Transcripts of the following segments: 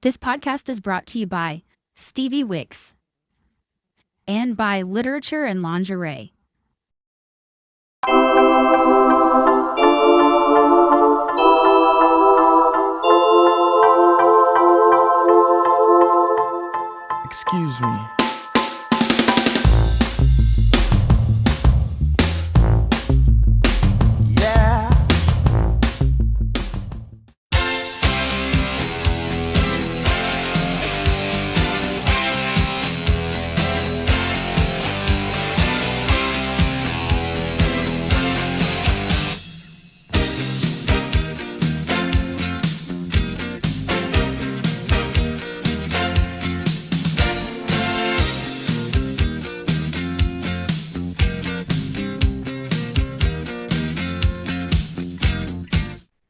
This podcast is brought to you by Stevie Wicks and by Literature and Lingerie. Excuse me. Yeah.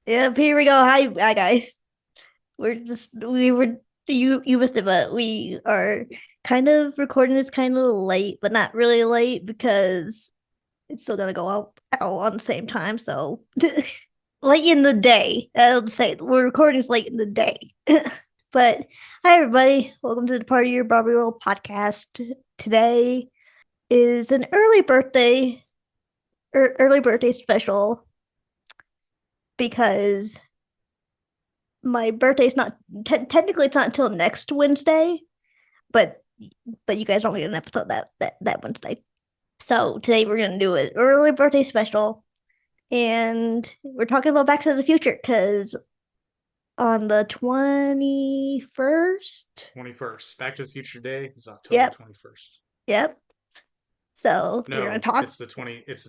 Yep, here we go. Hi guys. You missed it, but we are kind of recording this kind of late, but not really late because it's still gonna go out on the same time. So late in the day. I'll say we're recording this late in the day. But hi everybody, welcome to the part of Your Broadway World Podcast. Today is an early birthday special because my birthday's not technically it's not until next Wednesday, but you guys don't get an episode that Wednesday. So today we're gonna do an early birthday special, and we're talking about Back to the Future because on the 21st. 21st. Back to the Future Day is October 21st. Yep. So No, we're gonna talk. It's the 22nd. It's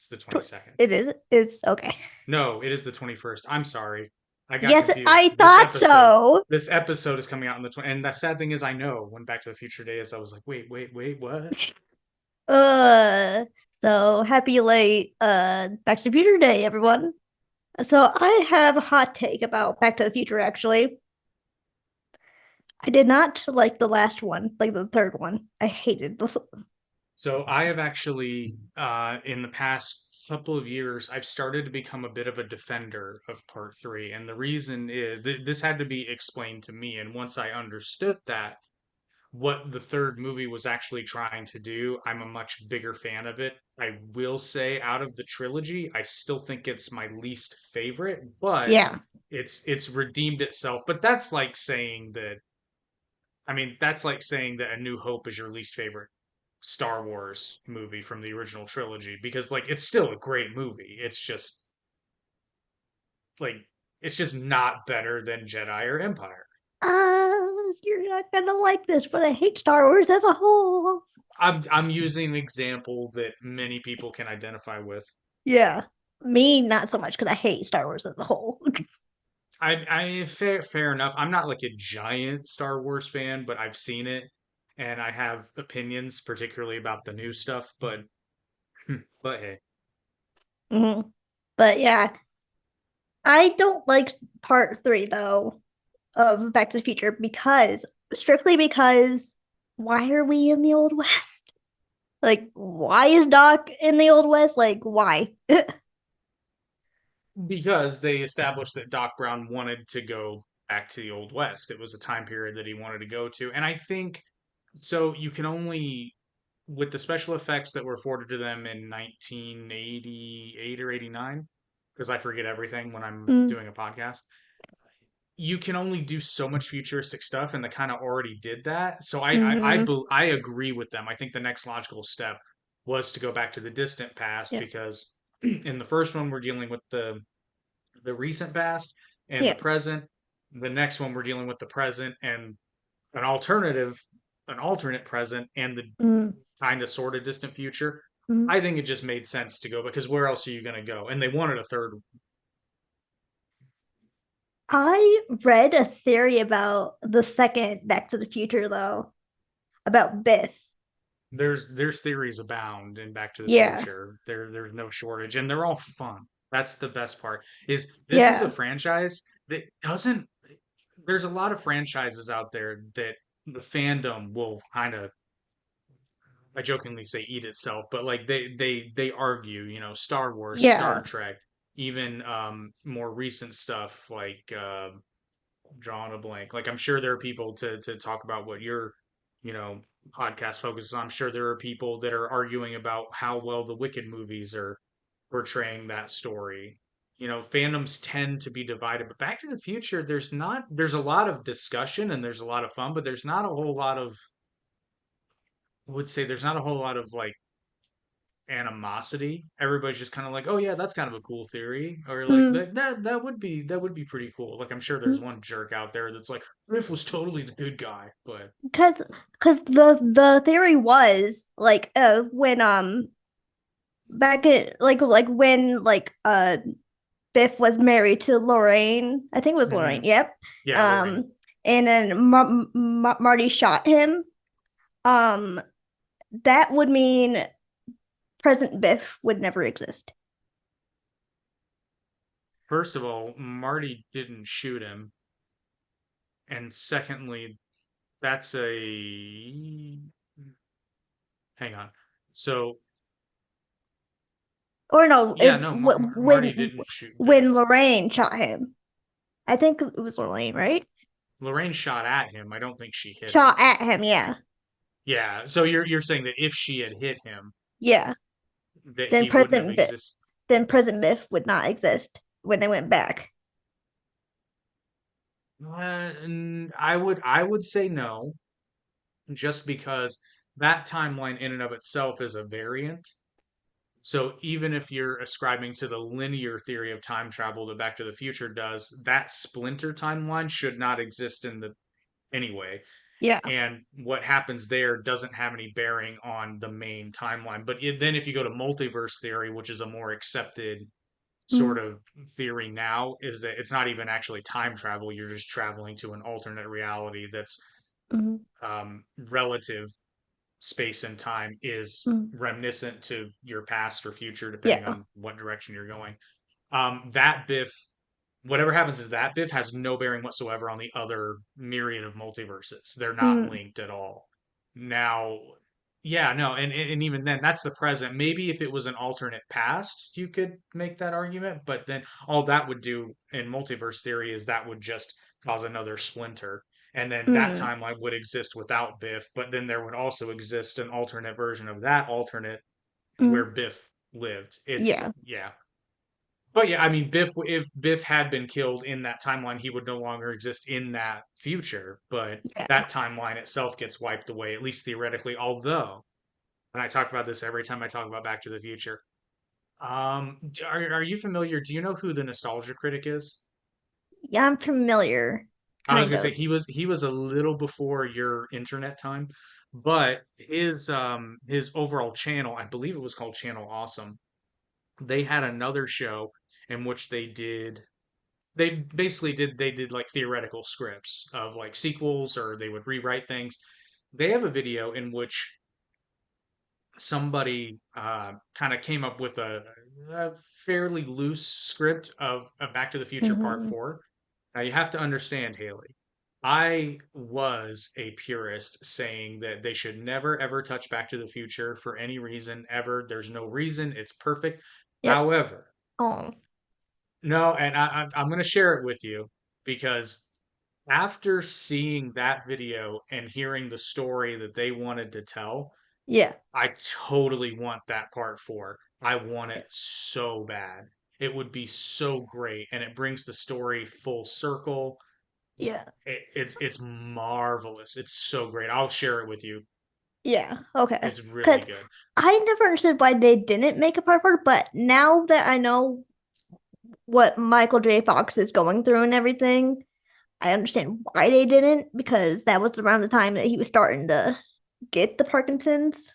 the 22nd. It is. It's okay. No, it is the 21st. I'm sorry. I got Yes, confused. I thought so. This episode is coming out on the 20th. And the sad thing is, I know when Back to the Future Day is, I was like, wait, what? So happy late Back to the Future Day, everyone. So I have a hot take about Back to the Future, actually. I did not like the last one, like the third one. I hated the. So I have actually, in the past couple of years, I've started to become a bit of a defender of Part 3. And the reason is this had to be explained to me. And once I understood that, what the third movie was actually trying to do, I'm a much bigger fan of it. I will say, out of the trilogy, I still think it's my least favorite, but Yeah. it's redeemed itself. But that's like saying that, I mean, that's like saying that A New Hope is your least favorite Star Wars movie from the original trilogy, because like it's still a great movie. Like it's just not better than Jedi or Empire. You're not gonna like this, but I hate Star Wars as a whole. I'm using an example that many people can identify with. Yeah. Me, not so much, because I hate Star Wars as a whole. I fair enough. I'm not like a giant Star Wars fan, but I've seen it and I have opinions, particularly about the new stuff. But hey, Mm-hmm. But yeah, I don't like part 3 though of Back to the Future strictly because why are we in the Old West? Like, why is Doc in the Old West? Like, why? because they established that Doc Brown wanted to go back to the Old West. It was a time period that he wanted to go to, and I think so. You can only with the special effects that were afforded to them in 1988 or 89, because I forget everything when I'm Mm, doing a podcast. You can only do so much futuristic stuff, and they kind of already did that. So mhm. I agree with them. I think the next logical step was to go back to the distant past, Yeah. because in the first one we're dealing with the recent past and the Yeah. present. The next one we're dealing with the present and an alternate present, and the Mm, kind of sort of distant future. mm. I think it just made sense to go, because where else are you going to go? And they wanted a third. I read a theory about the second Back to the Future though, about Biff. There's theories abound in Back to the Yeah. Future. There's no shortage, and they're all fun. That's the best part. Is this is a Yeah. franchise that doesn't. There's a lot of franchises out there that the fandom will kind of, I jokingly say, eat itself, but like they argue, Star Wars, Star Yeah. Trek, even more recent stuff like drawing a blank. Like I'm sure there are people to talk about what your, you know, podcast focuses on. I'm sure there are people that are arguing about how well the Wicked movies are portraying that story. You know, fandoms tend to be divided, but Back to the Future, there's a lot of discussion and there's a lot of fun, but there's not a whole lot of, I would say there's not a whole lot of like animosity. Everybody's just kind of like, oh yeah, that's kind of a cool theory, or like Mm, that would be pretty cool. Like I'm sure there's mm. one jerk out there that's like, Riff was totally the good guy, but Because the theory was like when back at like when Biff was married to Lorraine. I think it was hmm Lorraine. Yep. yeah, Lorraine. Um, and then Marty shot him. Um, that would mean present Biff would never exist. First of all, Marty didn't shoot him, and secondly, that's a hang on. So Or no, yeah, no, Marty didn't shoot when Biff. Lorraine shot him. I think it was Lorraine, right? Lorraine shot at him. I don't think she hit him. Shot at him, yeah. Yeah, so you're saying that if she had hit him, Yeah. that Then he wouldn't have present Biff existed. then present Biff would not exist when they went back. I would say no, just because that timeline in and of itself is a variant. So even if you're ascribing to the linear theory of time travel that Back to the Future does, that splinter timeline should not exist in the anyway. Yeah. And what happens there doesn't have any bearing on the main timeline. But then if you go to multiverse theory, which is a more accepted sort Mm, of theory now, is that it's not even actually time travel. You're just traveling to an alternate reality that's mm, relative space and time is mm. reminiscent to your past or future, depending Yeah. on what direction you're going. That Biff, whatever happens to that Biff, has no bearing whatsoever on the other myriad of multiverses. They're not Mm, linked at all. Now, yeah, no, and even then, that's the present. Maybe if it was an alternate past, you could make that argument, but then all that would do in multiverse theory is that would just cause another splinter. And then that mm, timeline would exist without Biff, but then there would also exist an alternate version of that alternate mm. where Biff lived. It's Yeah. yeah. But yeah, I mean, if Biff had been killed in that timeline, he would no longer exist in that future. But Yeah. that timeline itself gets wiped away, at least theoretically. Although, and I talk about this every time I talk about Back to the Future. Are you familiar? Do you know who the nostalgia critic is? Yeah, I'm familiar. I was Kind gonna say of. he was a little before your internet time, but his overall channel, I believe it was called Channel Awesome. They had another show in which they did like theoretical scripts of like sequels or they would rewrite things. They have a video in which somebody kind of came up with a fairly loose script of Back to the Future Part Hmm. 4. Now you have to understand, Haley. I was a purist saying that they should never ever touch Back to the Future for any reason ever. There's no reason. It's perfect. Yep. However, Oh. no, and I'm going to share it with you because after seeing that video and hearing the story that they wanted to tell, Yeah. I totally want that part 4. I want it so bad. It would be so great, and it brings the story full circle. Yeah. It's marvelous. It's so great. I'll share it with you. Yeah. Okay. It's really Because good. I never understood why they didn't make a part 4, but now that I know what Michael J. Fox is going through and everything, I understand why they didn't because that was around the time that he was starting to get the Parkinson's.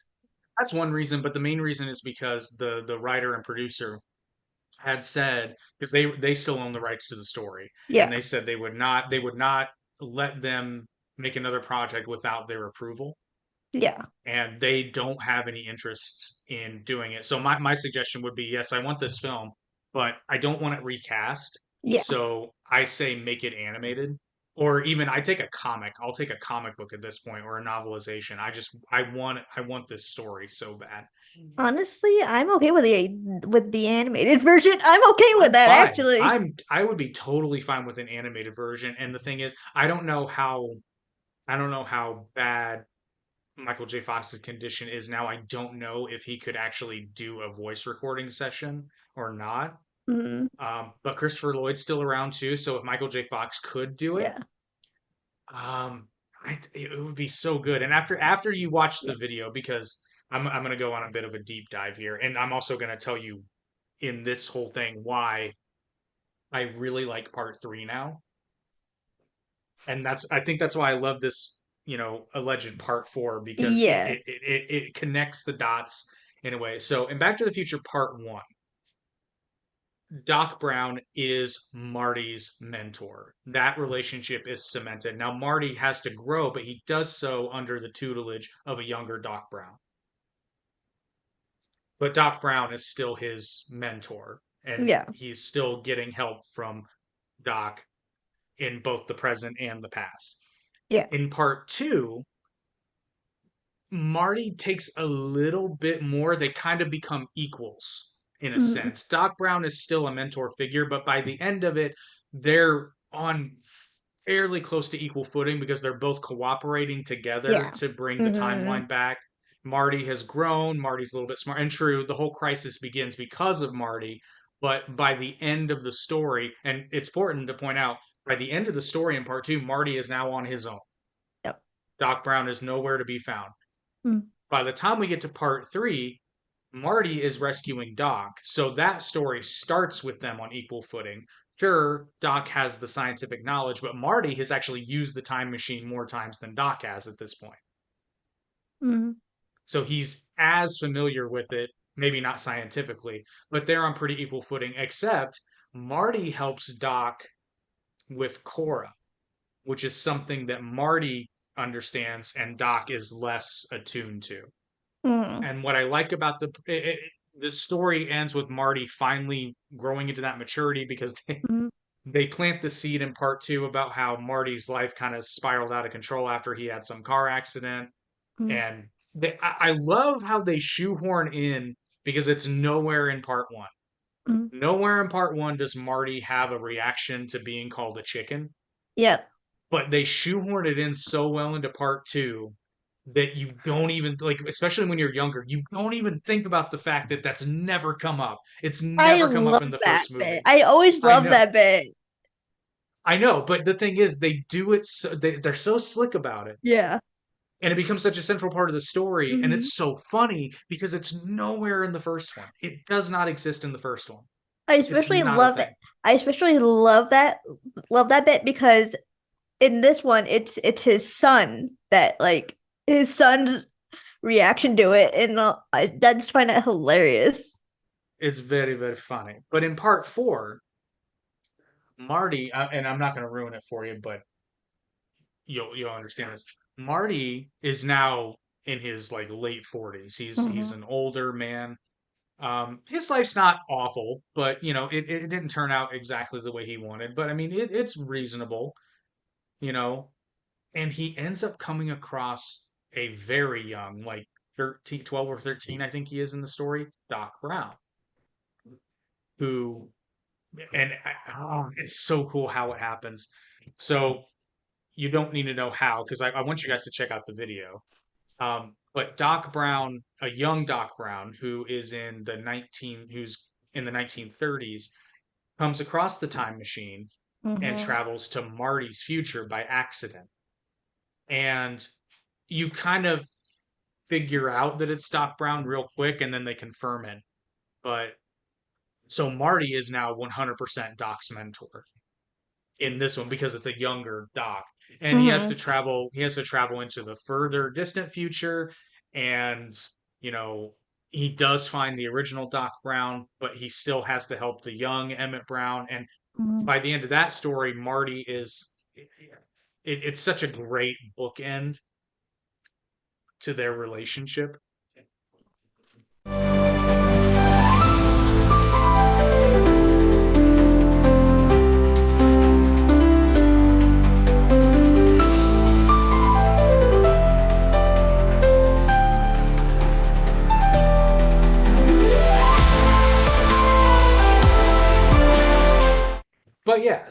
That's one reason, but the main reason is because the writer and producer had said because they still own the rights to the story, and Yeah. they said they would not let them make another project without their approval, Yeah. and they don't have any interest in doing it. So my suggestion would be yes, I want this film, but I don't want it recast. Yeah. So I say make it animated. Or even I take a comic. I'll take a comic book at this point or a novelization. I want this story so bad. Honestly, I'm okay with the animated version. I'm okay with I'm that fine. actually. I would be totally fine with an animated version. And the thing is, I don't know how bad Michael J. Fox's condition is now. I don't know if he could actually do a voice recording session or not. Mm, But Christopher Lloyd's still around too, so if Michael J. Fox could do it, yeah. um, it would be so good. And after you watch Yeah. the video, because I'm gonna go on a bit of a deep dive here, and I'm also gonna tell you in this whole thing why I really like part three now. And I think that's why I love this, alleged part four, because Yeah. it connects the dots in a way. So in Back to the Future Part One, Doc Brown is Marty's mentor. That relationship is cemented. Now Marty has to grow, but he does so under the tutelage of a younger Doc Brown. But Doc Brown is still his mentor, and Yeah. he's still getting help from Doc in both the present and the past. Yeah. In part two, Marty takes a little bit more. They kind of become equals in a Mm, sense. Doc Brown is still a mentor figure, but by the end of it, they're on fairly close to equal footing because they're both cooperating together yeah. to bring the Hmm. timeline back. Marty has grown. Marty's a little bit smart. And true, the whole crisis begins because of Marty. But by the end of the story, and it's important to point out, by the end of the story in part two, Marty is now on his own. Yep. Doc Brown is nowhere to be found. Mm, By the time we get to part three, Marty is rescuing Doc. So that story starts with them on equal footing. Sure, Doc has the scientific knowledge, but Marty has actually used the time machine more times than Doc has at this point. mm, So he's as familiar with it, maybe not scientifically, but they're on pretty equal footing, except Marty helps Doc with Cora, which is something that Marty understands and Doc is less attuned to. mm, And what I like about the story ends with Marty finally growing into that maturity because mm, they plant the seed in part two about how Marty's life kind of spiraled out of control after he had some car accident. mm, And I love how they shoehorn in, because it's nowhere in part one. mm. Nowhere in part one does Marty have a reaction to being called a chicken, Yep. but they shoehorn it in so well into part two that you don't even like, especially when you're younger, you don't even think about the fact that that's never come up. It's I never come up love in the that first bit. movie. I always I love know, that bit. I know, but the thing is, they do it so they're so slick about it, Yeah. and it becomes such a central part of the story, and Hmm. it's so funny because it's nowhere in the first one. It does not exist in the first one. I It's especially not a love it. thing. I especially love that bit because in this one it's his son that like his son's reaction to it, and I just find that hilarious. It's very, very funny. But in part four, Marty, and I'm not going to ruin it for you, but you'll understand this. Marty is now in his like late 40s. He's Hmm. an older man. His life's not awful, but it didn't turn out exactly the way he wanted. But I mean, it's reasonable, you know. And he ends up coming across a very young, like 13, 12 or 13, I think he is in the story, Doc Brown, who, and it's so cool how it happens. So you don't need to know how, because I want you guys to check out the video. But Doc Brown, a young Doc Brown who's in the 1930s, comes across the time machine and Hmm. travels to Marty's future by accident. And you kind of figure out that it's Doc Brown real quick, and then they confirm it. But so Marty is now 100% Doc's mentor in this one because it's a younger Doc, and Hmm. he has to travel into the further distant future, and you know he does find the original Doc Brown, but he still has to help the young Emmett Brown. And Hmm. by the end of that story, Marty is it's such a great bookend to their relationship.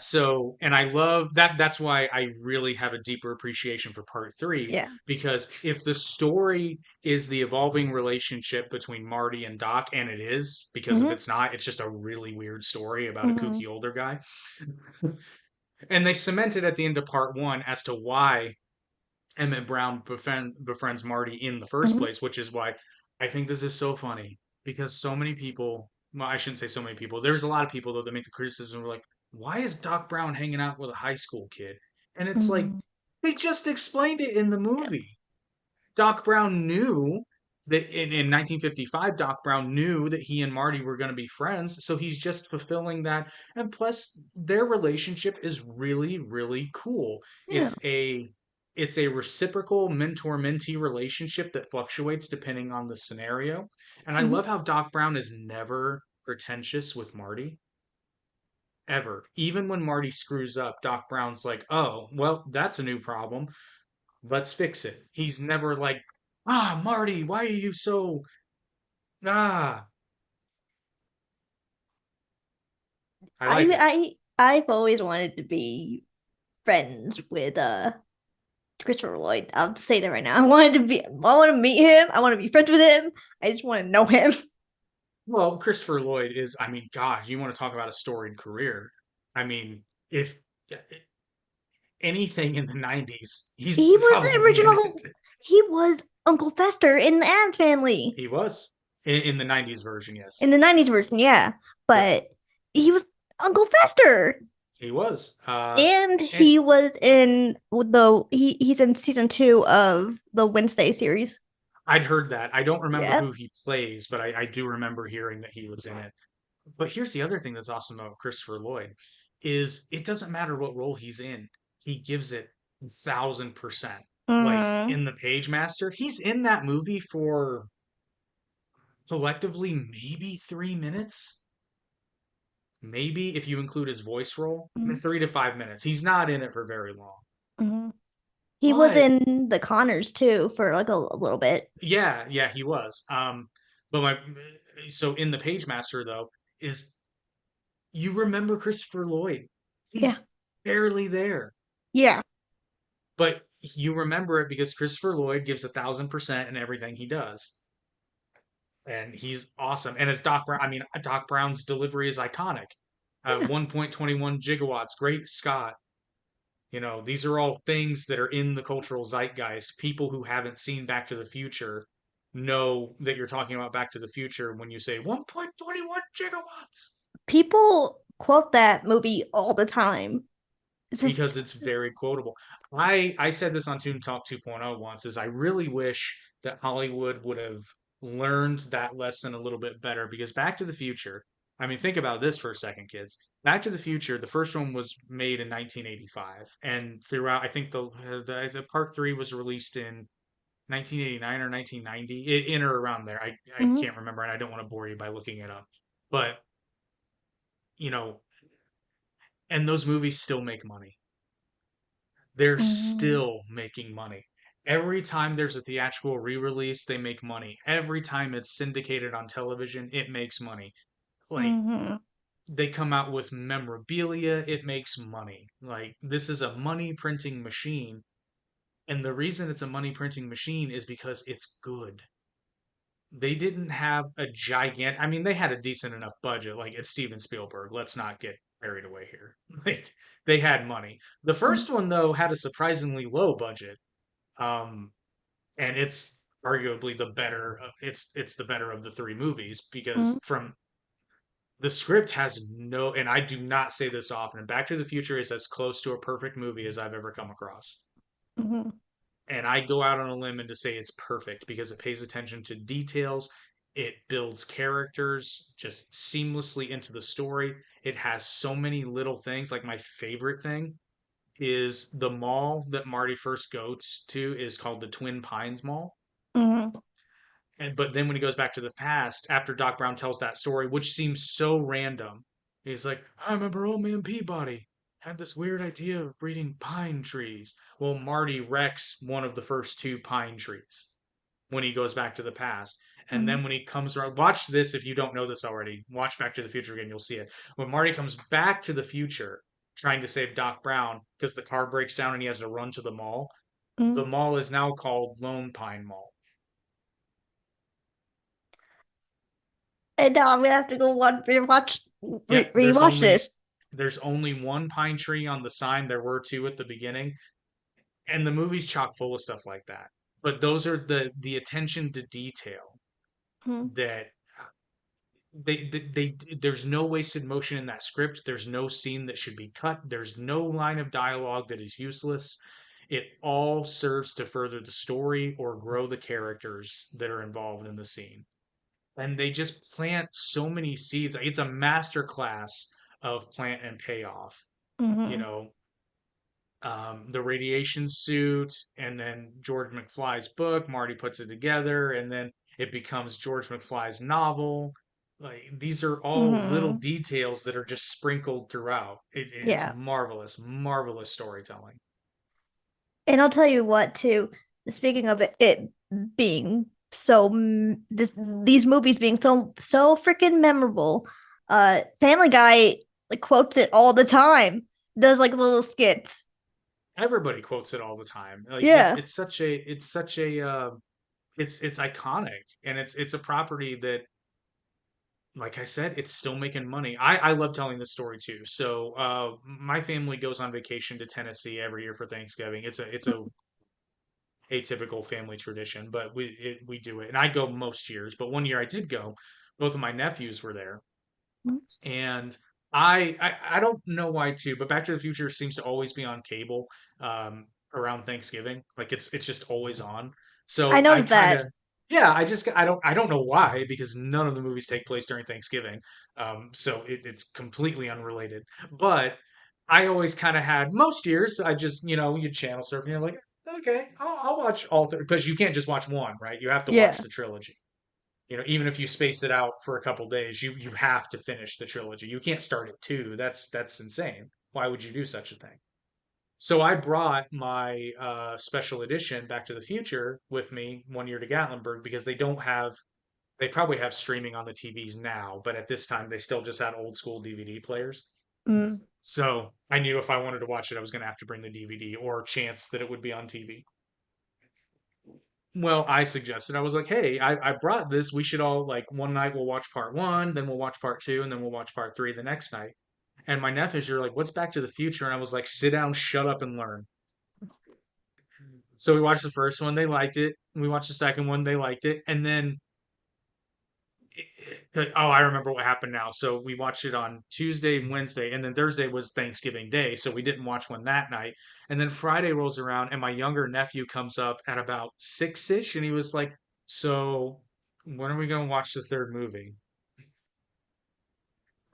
So, and I love that. That's why I really have a deeper appreciation for part three, Yeah. because if the story is the evolving relationship between Marty and Doc, and it is, because if Mm-hmm. it's not, it's just a really weird story about a Mm-hmm. kooky older guy. And they cemented at the end of part one as to why Emmett Brown befriends Marty in the first Mm-hmm. place, which is why I think this is so funny, because so many people, well, I shouldn't say so many people, there's a lot of people though that make the criticism of like, why is Doc Brown hanging out with a high school kid? And it's like, Mm-hmm. they just explained it in the movie. Doc Brown knew that in 1955, Doc Brown knew that he and Marty were going to be friends. So he's just fulfilling that. And plus, their relationship is really, really cool. Yeah. It's a reciprocal mentor-mentee relationship that fluctuates depending on the scenario. And I Mm-hmm. love how Doc Brown is never pretentious with Marty. Ever. Even when Marty screws up, Doc Brown's like, oh, well, that's a new problem. Let's fix it. He's never like, Marty, why are you so ah? I like it. I've always wanted to be friends with Christopher Lloyd. I'll say that right now. I want to meet him. I want to be friends with him. I just want to know him. Well, Christopher Lloyd is, I mean, gosh, you want to talk about a storied career. I mean, if anything in the 90s, he's He was the probably in original. it. He was Uncle Fester in the Addams Family He was in the 90s version, yes. in the '90s version, yeah. Yep, But he was Uncle Fester, he was. and And he was in he's in season 2 of the Wednesday series. I'd heard that. I don't remember Yeah. who he plays, but I do remember hearing that he was in it. But here's the other thing that's awesome about Christopher Lloyd is it doesn't matter what role he's in. He gives it 1,000%. Like Mm-hmm. in The Page Master, he's in that movie for collectively maybe 3 minutes. Maybe if you include his voice role, 3 to 5 minutes. He's not in it for very long. Mm-hmm. He was But in the Connors too for like a little bit. yeah, he was. But my so in The Page Master though, is you remember Christopher Lloyd. Yeah. He's barely there. Yeah. But you remember it because Christopher Lloyd gives 1,000% in everything he does. And he's awesome. And as Doc Brown, I mean, Doc Brown's delivery is iconic. Yeah. 1.21 gigawatts, great Scott. You know, these are all things that are in the cultural zeitgeist. People who haven't seen Back to the Future know that you're talking about Back to the Future when you say 1.21 gigawatts. People quote that movie all the time. It's Because just it's very quotable. I said this on Toon Talk 2.0 once is I really wish that Hollywood would have learned that lesson a little bit better because Back to the Future, I mean think about this for a second kids. Back to the Future, the first one was made in 1985 and throughout I think the part 3 was released in 1989 or 1990 in or around there. I Mhm. can't remember and I don't want to bore you by looking it up. But you know, and those movies still make money. They're Mhm. still making money. Every time there's a theatrical re-release, they make money. Every time it's syndicated on television, it makes money. Like Mhm. they come out with memorabilia, it makes money. Like this is a money printing machine. And the reason it's a money printing machine is because it's good. They didn't have a gigantic, I mean, they had a decent enough budget. Like it's Steven Spielberg. Let's not get carried away here. Like they had money. The Mhm. first one, though, had a surprisingly low budget. Um, and it's arguably the better. It's the better of the three movies because Mhm. from the script has no, and I do not say this often. And Back to the Future is as close to a perfect movie as I've ever come across. Mhm. And I go out on a limb and to say it's perfect because it pays attention to details. It builds characters just seamlessly into the story. It has so many little things. Like my favorite thing is the mall that Marty first goes to is called the Twin Pines Mall. Mhm. And but then when he goes back to the past, after Doc Brown tells that story, which seems so random, he's like, I remember old man Peabody had this weird idea of breeding pine trees. Well, Marty wrecks one of the first two pine trees when he goes back to the past. And Mhm. then when he comes around, watch this if you don't know this already. Watch Back to the Future again, you'll see it. When Marty comes back to the future, trying to save Doc Brown because the car breaks down and he has to run to the mall. The Mm. mall is now called Lone Pine Mall. And now I'm gonna have to go Yeah, rewatch this. there's only one pine tree on the sign. There were two at the beginning, and the movie's chock full of stuff like that. But those are the attention to detail Mm. that there's no wasted motion in that script. There's no scene that should be cut. There's no line of dialogue that is useless. It all serves to further the story or grow the characters that are involved in the scene. And they just plant so many seeds. Like, it's a master class of plant and payoff. You Hmm. know, the radiation suit, and then George McFly's book. Marty puts it together, and then it becomes George McFly's novel. Like, these are all little Hmm. details that are just sprinkled throughout. It's Yeah. marvelous, marvelous storytelling. And I'll tell you what, too. Speaking of it being these movies being so freaking memorable, Family Guy like quotes it all the time. Does like little skits. Everybody quotes it all the time. Like, Yeah. it's iconic, and it's a property that, like I said, it's still making money. I love telling this story too. So my family goes on vacation to Tennessee every year for Thanksgiving. It's a atypical family tradition, but we do it, and I go most years. But one year I did go. Both of my nephews were there, and I don't know why too, but Back to the Future seems to always be on cable around Thanksgiving. Like, it's just always on. I So I noticed kind that. of, yeah, I don't know why, because none of the movies take place during Thanksgiving. So it's completely unrelated. But I always kind of had, most years I just, you channel surf and you're like, okay, I'll watch all three, because you can't just watch one, right? You have to watch Yeah. the trilogy. Even if you space it out for a couple days, you have to finish the trilogy. You can't start at two. That's insane. Why would you do such a thing? So I brought my special edition Back to the Future with me one year to Gatlinburg, because they probably have streaming on the TVs now, but at this time they still just had old school DVD players. Mm. So I knew if I wanted to watch it, I was going to have to bring the DVD, or chance that it would be on TV. Well, I suggested, I was like, hey, I brought this. We should all, like, one night we'll watch part one, then we'll watch part two, and then we'll watch part three the next night. And my nephews are like, what's Back to the Future? And I was like, sit down, shut up, and learn. So we watched the first one, they liked it. We watched the second one, they liked it. And then, oh, I remember what happened now. So we watched it on Tuesday and Wednesday, and then Thursday was Thanksgiving Day. So we didn't watch one that night. And then Friday rolls around, and my younger nephew comes up at about six-ish, and he was like, so when are we going to watch the third movie?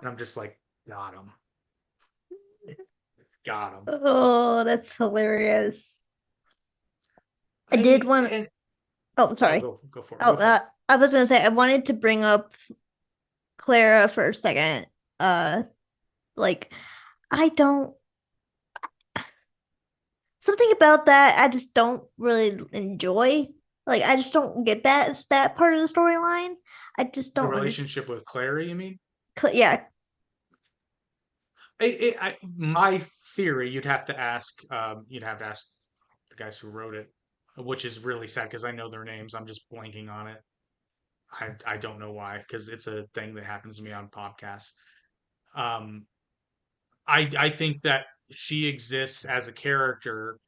And I'm just like, got him. Got him. Oh, that's hilarious. I I did mean, want. and Oh, oh, sorry. go for it. Oh, Go for it. I was gonna say I wanted to bring up Clara for a second. Like I don't something about that I just don't really enjoy. Like I just don't get that part of the storyline. I just The don't understand. relationship with Clary, you mean? Yeah. My theory, you'd have to ask the guys who wrote it, which is really sad because I know their names. I'm just blanking on it. I don't know why, because it's a thing that happens to me on podcasts. Um, I think that she exists as a character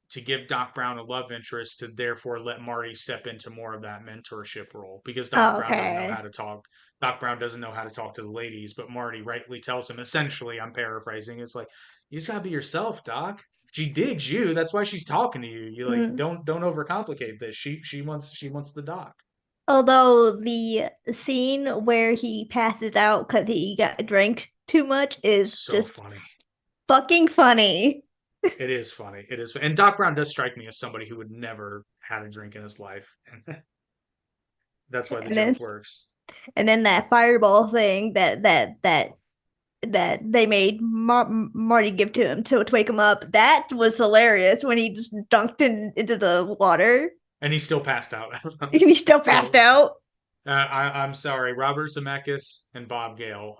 to give Doc Brown a love interest, to therefore let Marty step into more of that mentorship role, because Doc Oh, Brown doesn't know how okay. to talk. Doc Brown doesn't know how to talk to the ladies, but Marty rightly tells him, essentially, I'm paraphrasing, it's like, you just gotta be yourself, Doc. She digs you. That's why she's talking to you. You, like, Mm. don't overcomplicate this. She wants the Doc. Although the scene where he passes out because he got drank too much is So just funny. fucking funny. It is funny. It is, and Doc Brown does strike me as somebody who would never had a drink in his life, and that's why the And then joke works. that fireball thing that they made Marty give to him to wake him up. That was hilarious when he just dunked into the water And he still passed out. and he still passed So out. I'm sorry, Robert Zemeckis and Bob Gale.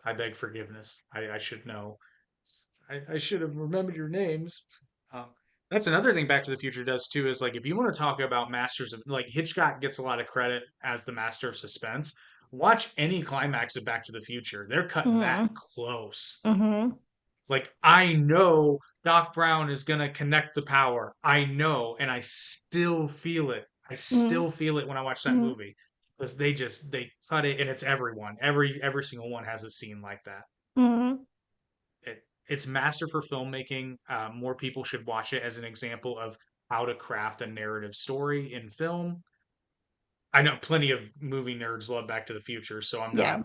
I beg forgiveness. I should know. I should have remembered your names. Um, that's another thing Back to the Future does too, is like if you want to talk about masters of like Hitchcock gets a lot of credit as the master of suspense. Watch any climax of Back to the Future. They're cutting that Mm-hmm. close. Mm-hmm. Like I know Doc Brown is gonna connect the power. I know, and I still feel it. I Mm-hmm. still feel it when I watch that movie because they cut it, and it's everyone. Every single one has a scene like that. Mm-hmm. It's master for filmmaking. More people should watch it as an example of how to craft a narrative story in film. I know plenty of movie nerds love Back to the Future, so Yeah.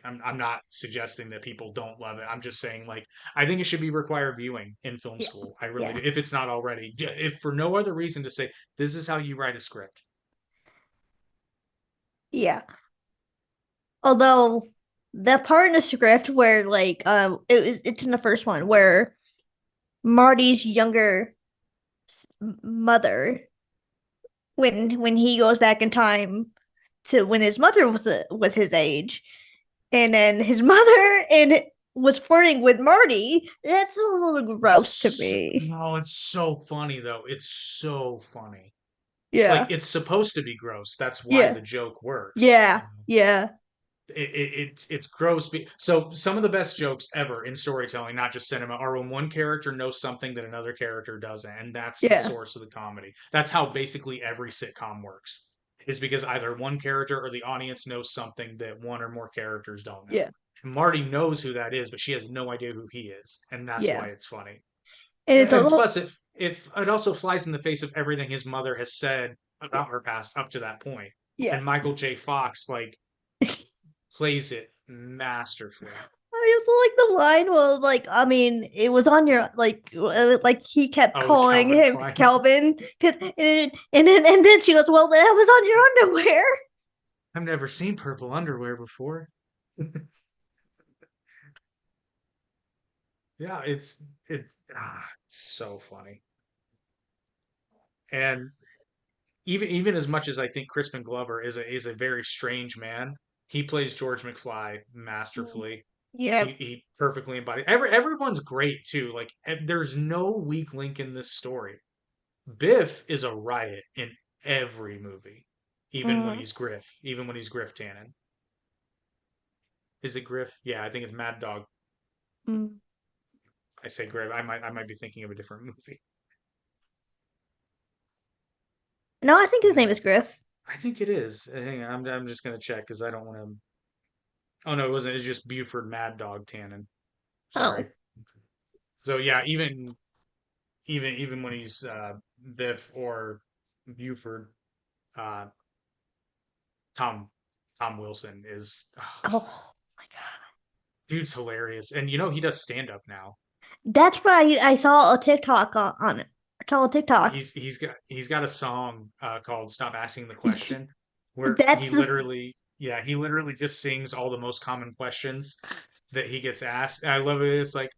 I'm not suggesting that people don't love it. I'm just saying like I think it should be required viewing in film Yeah. school. I really Yeah. do. If it's not already, if for no other reason to say this is how you write a script. Yeah. Although the part in the script where it's in the first one where Marty's younger mother when he goes back in time to when his mother was his age, and then his mother and was flirting with Marty. That's a little gross to me. No, it's so funny though. It's so funny. Like Yeah. it's supposed to be gross. That's why Yeah. the joke works. Yeah. Yeah. It's gross. So some of the best jokes ever in storytelling, not just cinema, are when one character knows something that another character doesn't, and that's the Yeah. source of the comedy. That's how basically every sitcom works, is because either one character or the audience knows something that one or more characters don't know. Yeah. And Marty knows who that is, but she has no idea who he is, and that's Yeah. why it's funny. And it's a And little plus, if it also flies in the face of everything his mother has said about her past up to that point. yeah. And Michael J. Fox like plays it masterfully. I also like the line was like, I mean, it was on your like he kept Oh, the calling Calvin him Klein. Calvin, and then she goes, well, that was on your underwear. I've never seen purple underwear before. Yeah, it's so funny. And even as much as I think Crispin Glover is a very strange man, he plays George McFly masterfully. Yeah. He perfectly embodies. Everyone's great too. Like there's no weak link in this story. Biff is a riot in every movie, Mm-hmm. even when he's Griff Tannen. Is it Griff? Yeah, I think it's Mad Dog. Mm. I say Griff. I might be thinking of a different movie. No, I think his name Yeah, is Griff. I think it is. Hang on, I'm just gonna check because I don't want to. Oh no, it wasn't. It's just Buford Mad Dog Tannen. Sorry. Oh, So yeah, even when he's Biff or Buford, uh, Tom Tom Wilson is oh my god. dude's hilarious, and he does stand up now. That's why I saw a TikTok on it. I saw a TikTok. He's got a song called "Stop Asking the Question," where That's the, he literally just sings all the most common questions that he gets asked. And I love it. It's like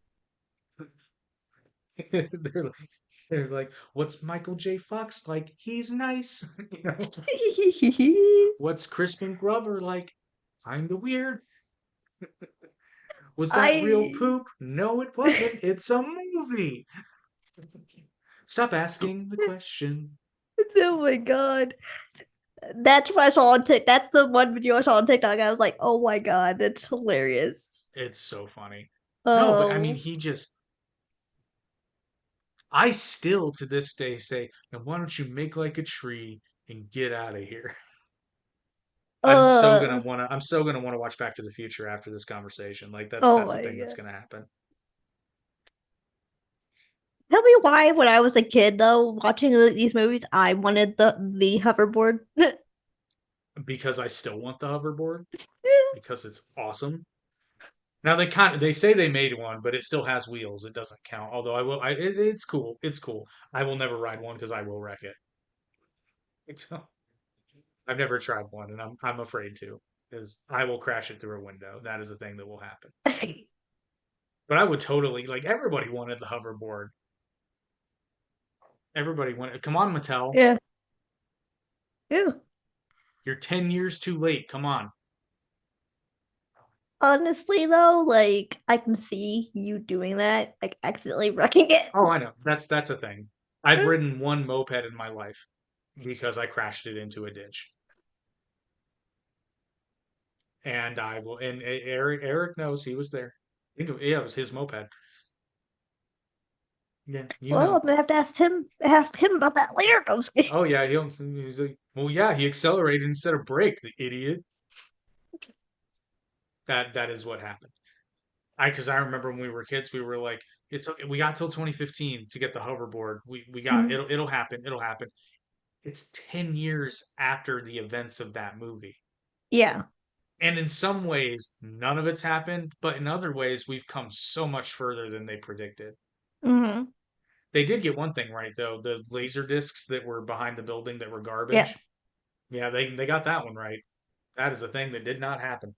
they're like they're like, "What's Michael J. Fox like? He's nice." What's Crispin Glover like? Kinda weird. Was that real I poop? No, it wasn't. It's a movie. Stop asking the question. oh my god. That's what I saw on TikTok. That's the one video I saw on TikTok. I was like, oh my god, that's hilarious. It's so funny. No, but I mean, Oh, I still to this day say, now why don't you make like a tree and get out of here? uh, I'm so gonna wanna watch Back to the Future after this conversation. Like oh that's the my thing that's god. gonna happen. Tell me why, when I was a kid, though, watching these movies, I wanted the hoverboard. Because I still want the hoverboard, because it's awesome. Now they say they made one, but it still has wheels. It doesn't count. Although it's cool. It's cool. I will never ride one because I will wreck it. It's, I've never tried one, and I'm afraid to, because I will crash it through a window. That is a thing that will happen. But I would totally like everybody wanted the hoverboard. Everybody wanted. Come on, Mattel. yeah, yeah. You're 10 years too late. Come on. Honestly, though, like I can see you doing that, like accidentally wrecking it. Oh, I know. That's a thing. I've ridden one moped in my life because I crashed it into a ditch. And I will, and Eric knows he was there. Yeah, it was his moped. Yeah, you Well, I'm know. gonna have to ask him about that later. Oh yeah, he's like, well, yeah, he accelerated instead of brake, the idiot. That is what happened. Because I remember when we were kids, we were like, it's okay. We got till 2015 to get the hoverboard. We got Mhm. it'll happen. It'll happen. It's 10 years after the events of that movie. Yeah. And in some ways, none of it's happened, but in other ways, we've come so much further than they predicted. Hmm. They did get one thing right though, the laser discs that were behind the building that were Yeah. garbage. Yeah, they got that one right. That is a thing that did not happen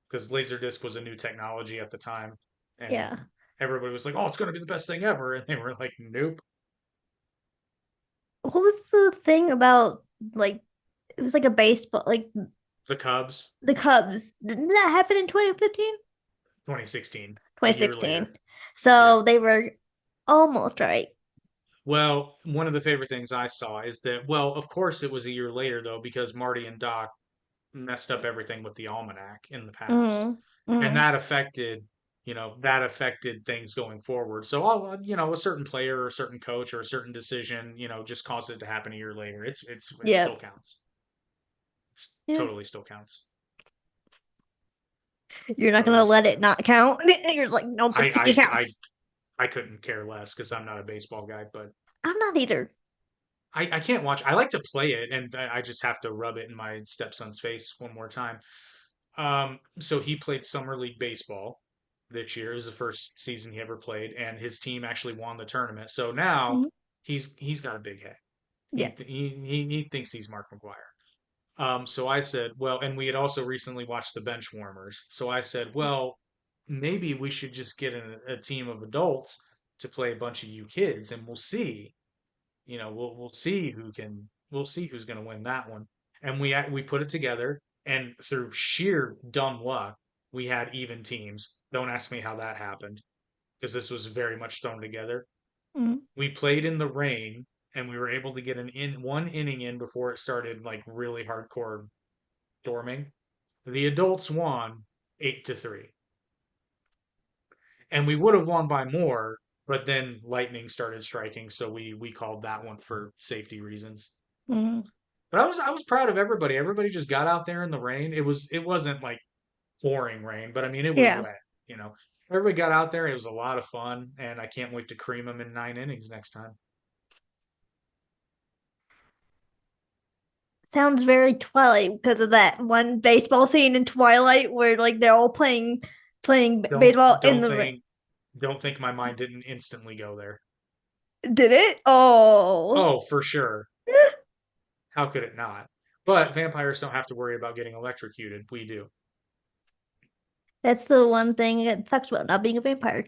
because Laserdisc was a new technology at the time, and Yeah. everybody was like, "Oh, it's going to be the best thing ever," and they were like, "Nope." What was the thing about like it was like a baseball like The Cubs, the Cubs? Didn't that happen in 2015? 2016, a year 2016. later. Yeah. So they were almost right. Well, one of the favorite things I saw is that, well, of course it was a year later though, because Marty and Doc messed up everything with the almanac in the past, Hmm. and Hmm. that affected things going forward. So all a certain player or a certain coach or a certain decision, just caused it to happen a year later. It Yeah. still counts. It's Yeah. totally still counts. You're not gonna Totally still let it counts. not count. You're like, nope, I it I I counts. I couldn't care less because I'm not a baseball guy, but I'm not either. I can't watch. I like to play it, and I just have to rub it in my stepson's face one more time. So he played summer league baseball this year. It was the first season he ever played, and his team actually won the tournament. So now Mhm. he's got a big head. Yeah. He thinks he's Mark McGuire. So I said, well, and we had also recently watched the bench warmers. So I said, well, maybe we should just get a team of adults to play a bunch of you kids, and we'll see. We'll see who's going to win that one. And we put it together, and through sheer dumb luck, we had even teams. Don't ask me how that happened because this was very much thrown together. Mhm. We played in the rain, and we were able to get one inning in before it started like really hardcore storming. The adults won 8-3, and we would have won by more, but then lightning started striking, so we called that one for safety reasons. Mhm. But I was proud of everybody. Everybody just got out there in the rain. It wasn't like pouring rain, but I mean it was Yeah. wet. You know, everybody got out there. It was a lot of fun, and I can't wait to cream them in 9 innings next time. Sounds very Twilight because of that one baseball scene in Twilight where like they're all playing Don't baseball in don't the rain. think don't think my mind didn't instantly go there. Did it? Oh. Oh, for sure. How could it not? But vampires don't have to worry about getting electrocuted. We do. That's the one thing that sucks about not being a vampire.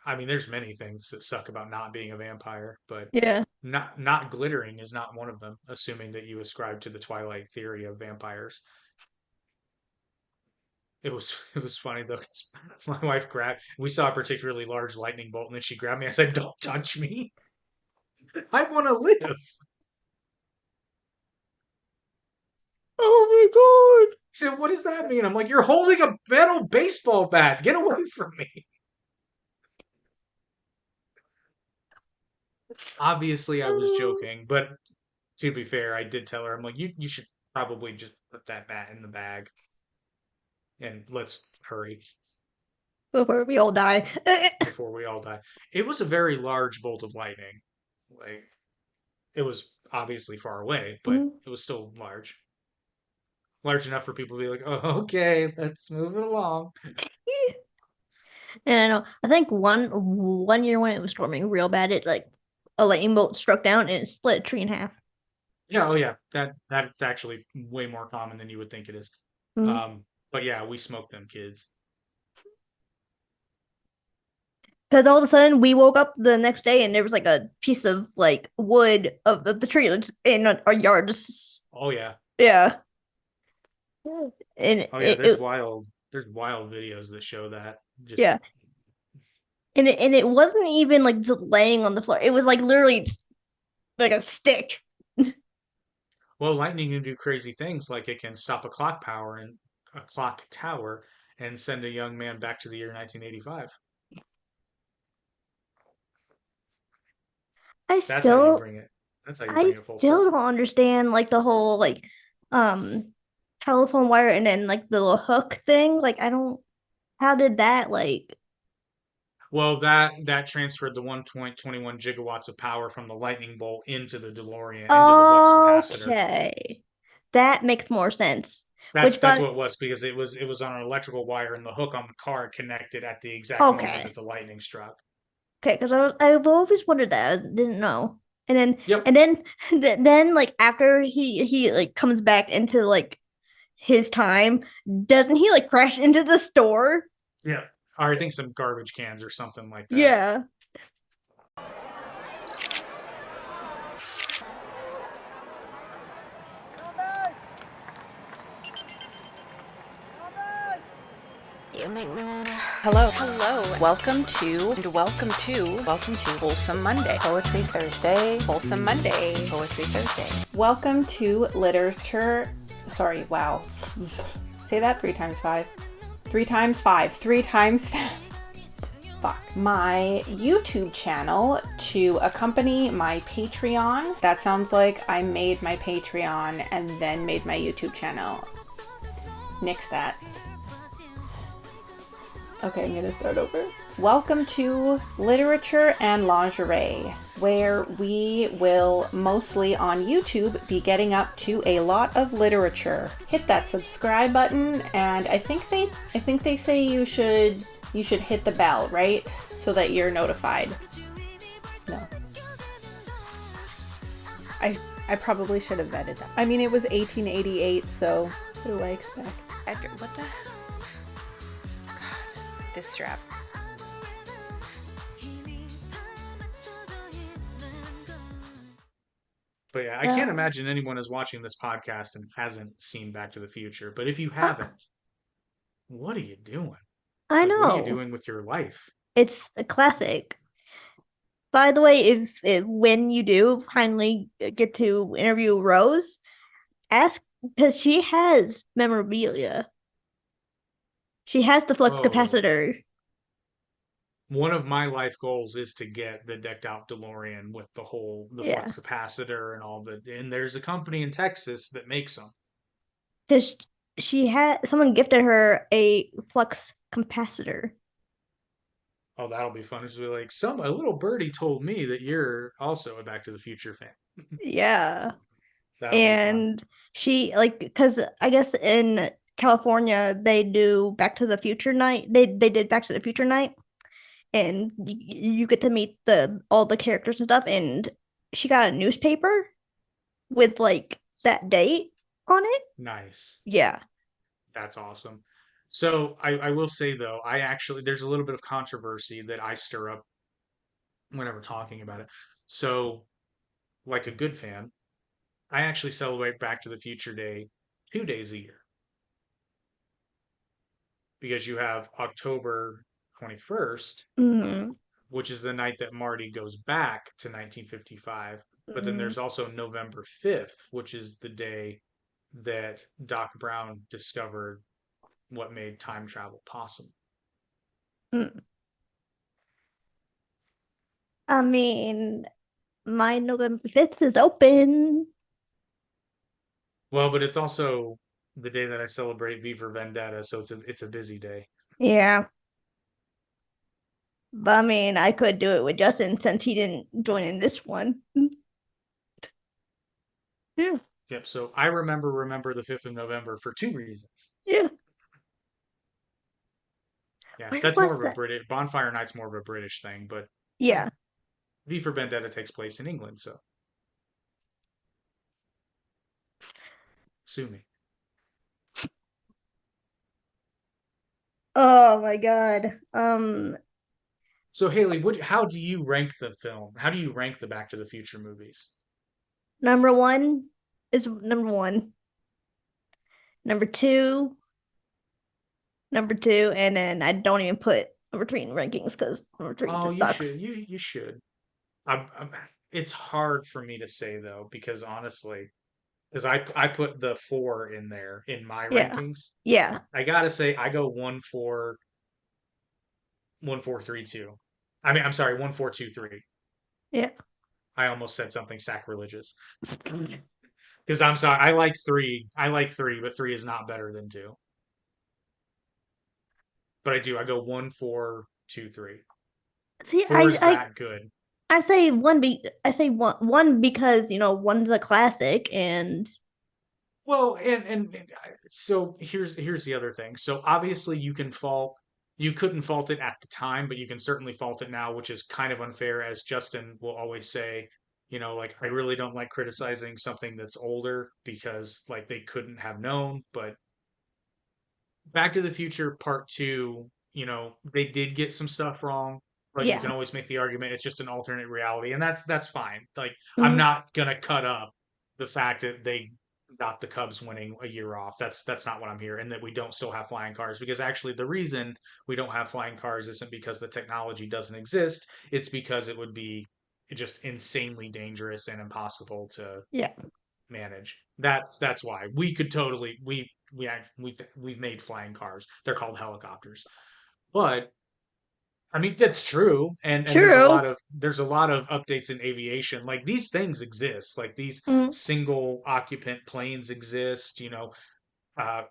I mean, there's many things that suck about not being a vampire, but Yeah. not glittering is not one of them, assuming that you ascribe to the Twilight theory of vampires. It was funny though, 'cause my wife grabbed we saw a particularly large lightning bolt, and then she grabbed me. I said, "Don't touch me. I want to live." Oh my She said, "What does that mean?" I'm like, "You're holding a metal baseball bat. Get away from me." Obviously, I was god. joking, but to be fair, I did tell her, I'm like, you should probably just put that bat in the bag and let's hurry Before we all die. before we all die. It was a very large bolt of lightning. Like, it was obviously far away, but Mhm. it was still large. Large enough for people to be like, oh, okay, let's move it along. And I know, I think one year when it was storming real bad, it like a lightning bolt struck down and it split a tree in half. Yeah, oh yeah, that's actually way more common than you would think it is. Mm. But yeah, we smoked them kids. Because all of a sudden we woke up the next day and there was like a piece of like wood of the tree in our yard. Oh yeah. Yeah. And Oh yeah, it, it there's wild videos that show that. Just yeah, and it wasn't even like just laying on the floor. It was like literally just like a stick. well, lightning can do crazy things like it can stop a clock tower and send a young man back to the year 1985. I That's how you still bring it. That's how you I bring it full still don't circle. understand like the whole like um telephone wire and then like the little hook thing. Like I don't how did that like Well, that transferred the 1.21 gigawatts of power from the lightning bolt into the DeLorean, into the flux capacitor. okay. That makes more sense. That's Which that's got what it was because it was on an electrical wire and the hook on the car connected at the exact moment that okay. the lightning struck. Okay, because I've always wondered that. I didn't know. And then Yep. and then then like after he like comes back into like his time, doesn't he like crash into the store? Yeah. Or I think some garbage cans or something like that. Yeah. Hello. Welcome to Wholesome Monday. Poetry Thursday. Wholesome Monday. Poetry Thursday. Welcome to literature. Sorry, wow. Say that 3 times 5. 3 times 5. 3 times 5. Fuck. My YouTube channel to accompany my Patreon. That sounds like I made my Patreon and then made my YouTube channel. Nix that. Okay, I'm gonna start over. Welcome to Literature and Lingerie, where we will mostly on YouTube be getting up to a lot of literature. Hit that subscribe button, and I think they say you should hit the bell, right? So that you're notified. No. I probably should have vetted that. I mean, it was 1888, so what do I expect? Edgar, what the? This strap. But yeah, I can't imagine anyone is watching this podcast and hasn't seen Back to the Future. But if you haven't, what are you doing? I Like, what are you know. doing with your life? It's a classic. By the way, if when you do finally get to interview Rose, ask because she has memorabilia. She has the flux Oh, capacitor. one of my life goals is to get the decked out DeLorean with the Yeah, flux capacitor and all the, and there's a company in Texas that makes them. because she had someone gifted her a flux capacitor. Oh, that'll be fun. It's like a little birdie told me that you're also a Back to the Future fan. Yeah, That'll be fun. and she like because I guess in California they do Back to the Future night. They did Back to the Future night, and you get to meet the all the characters and stuff. And she got a newspaper with like that date on it. Nice. Yeah. That's awesome. So I will say though, I actually there's a little bit of controversy that I stir up whenever talking about it. So, like a good fan, I actually celebrate Back to the Future Day 2 days a year because you have October 21st, Mm-hmm. which is the night that Marty goes back to 1955. But then Mm-hmm. there's also November 5th, which is the day that Doc Brown discovered what made time travel possible. I mean, my November 5th is open. Well, but it's also the day that I celebrate V for Vendetta, so it's a busy day. Yeah. But I mean, I could do it with Justin since he didn't join in this one. Yeah. Yep. So I remember the 5th of November for two reasons. Yeah. Yeah, Where that's more was of a that? British Bonfire Night's more of a British thing, but Yeah. V for Vendetta takes place in England, so sue me. Oh my God. So Haley, how do you rank the film? How do you rank the Back to the Future movies? number one is number one. number two, number two, and then I don't even put number three in rankings because number three Oh, just you should. sucks. You should. It's hard for me to say though, because honestly, because I put the four in there in my Yeah. rankings. Yeah. I gotta say I go 1 4 1 4 3 2. I mean, I'm sorry, 1 4 2 3. Yeah. I almost said something sacrilegious. Because I'm sorry, I like three. I like three, but three is not better than two. But I do. I go 1 4 2 3. See, Four is that good. I say I say one because one's a classic and Well, and so here's the other thing. So obviously you couldn't fault it at the time, but you can certainly fault it now, which is kind of unfair, as Justin will always say, like I really don't like criticizing something that's older because like they couldn't have known, but Back to the Future Part Two, they did get some stuff wrong, but you can yeah. always make the argument it's just an alternate reality, and that's fine. Like I'm Mhm. not gonna cut up the fact that they got the Cubs winning a year off. That's not what I'm here, and that we don't still have flying cars, because actually the reason we don't have flying cars isn't because the technology doesn't exist. It's because it would be just insanely dangerous and impossible to Yeah. manage. That's why we could totally we've made flying cars. They're called helicopters. But I mean that's true, and True. there's a lot of updates in aviation. Like these things exist. Like these Mhm. single occupant planes exist. Uh,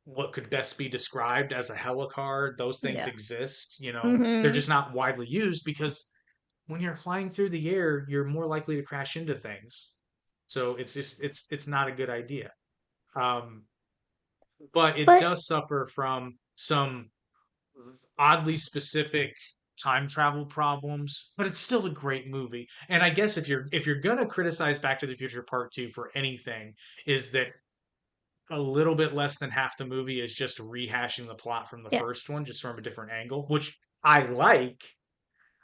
what could best be described as a helicar? Those things Yeah. exist. They're Mhm. just not widely used because when you're flying through the air, you're more likely to crash into things. So it's not a good idea. Um, but it But does suffer from some oddly specific time travel problems, but it's still a great movie. And I guess if you're gonna criticize Back to the Future Part 2 for anything, is that a little bit less than half the movie is just rehashing the plot from the yeah. first one, just from a different angle, which I like.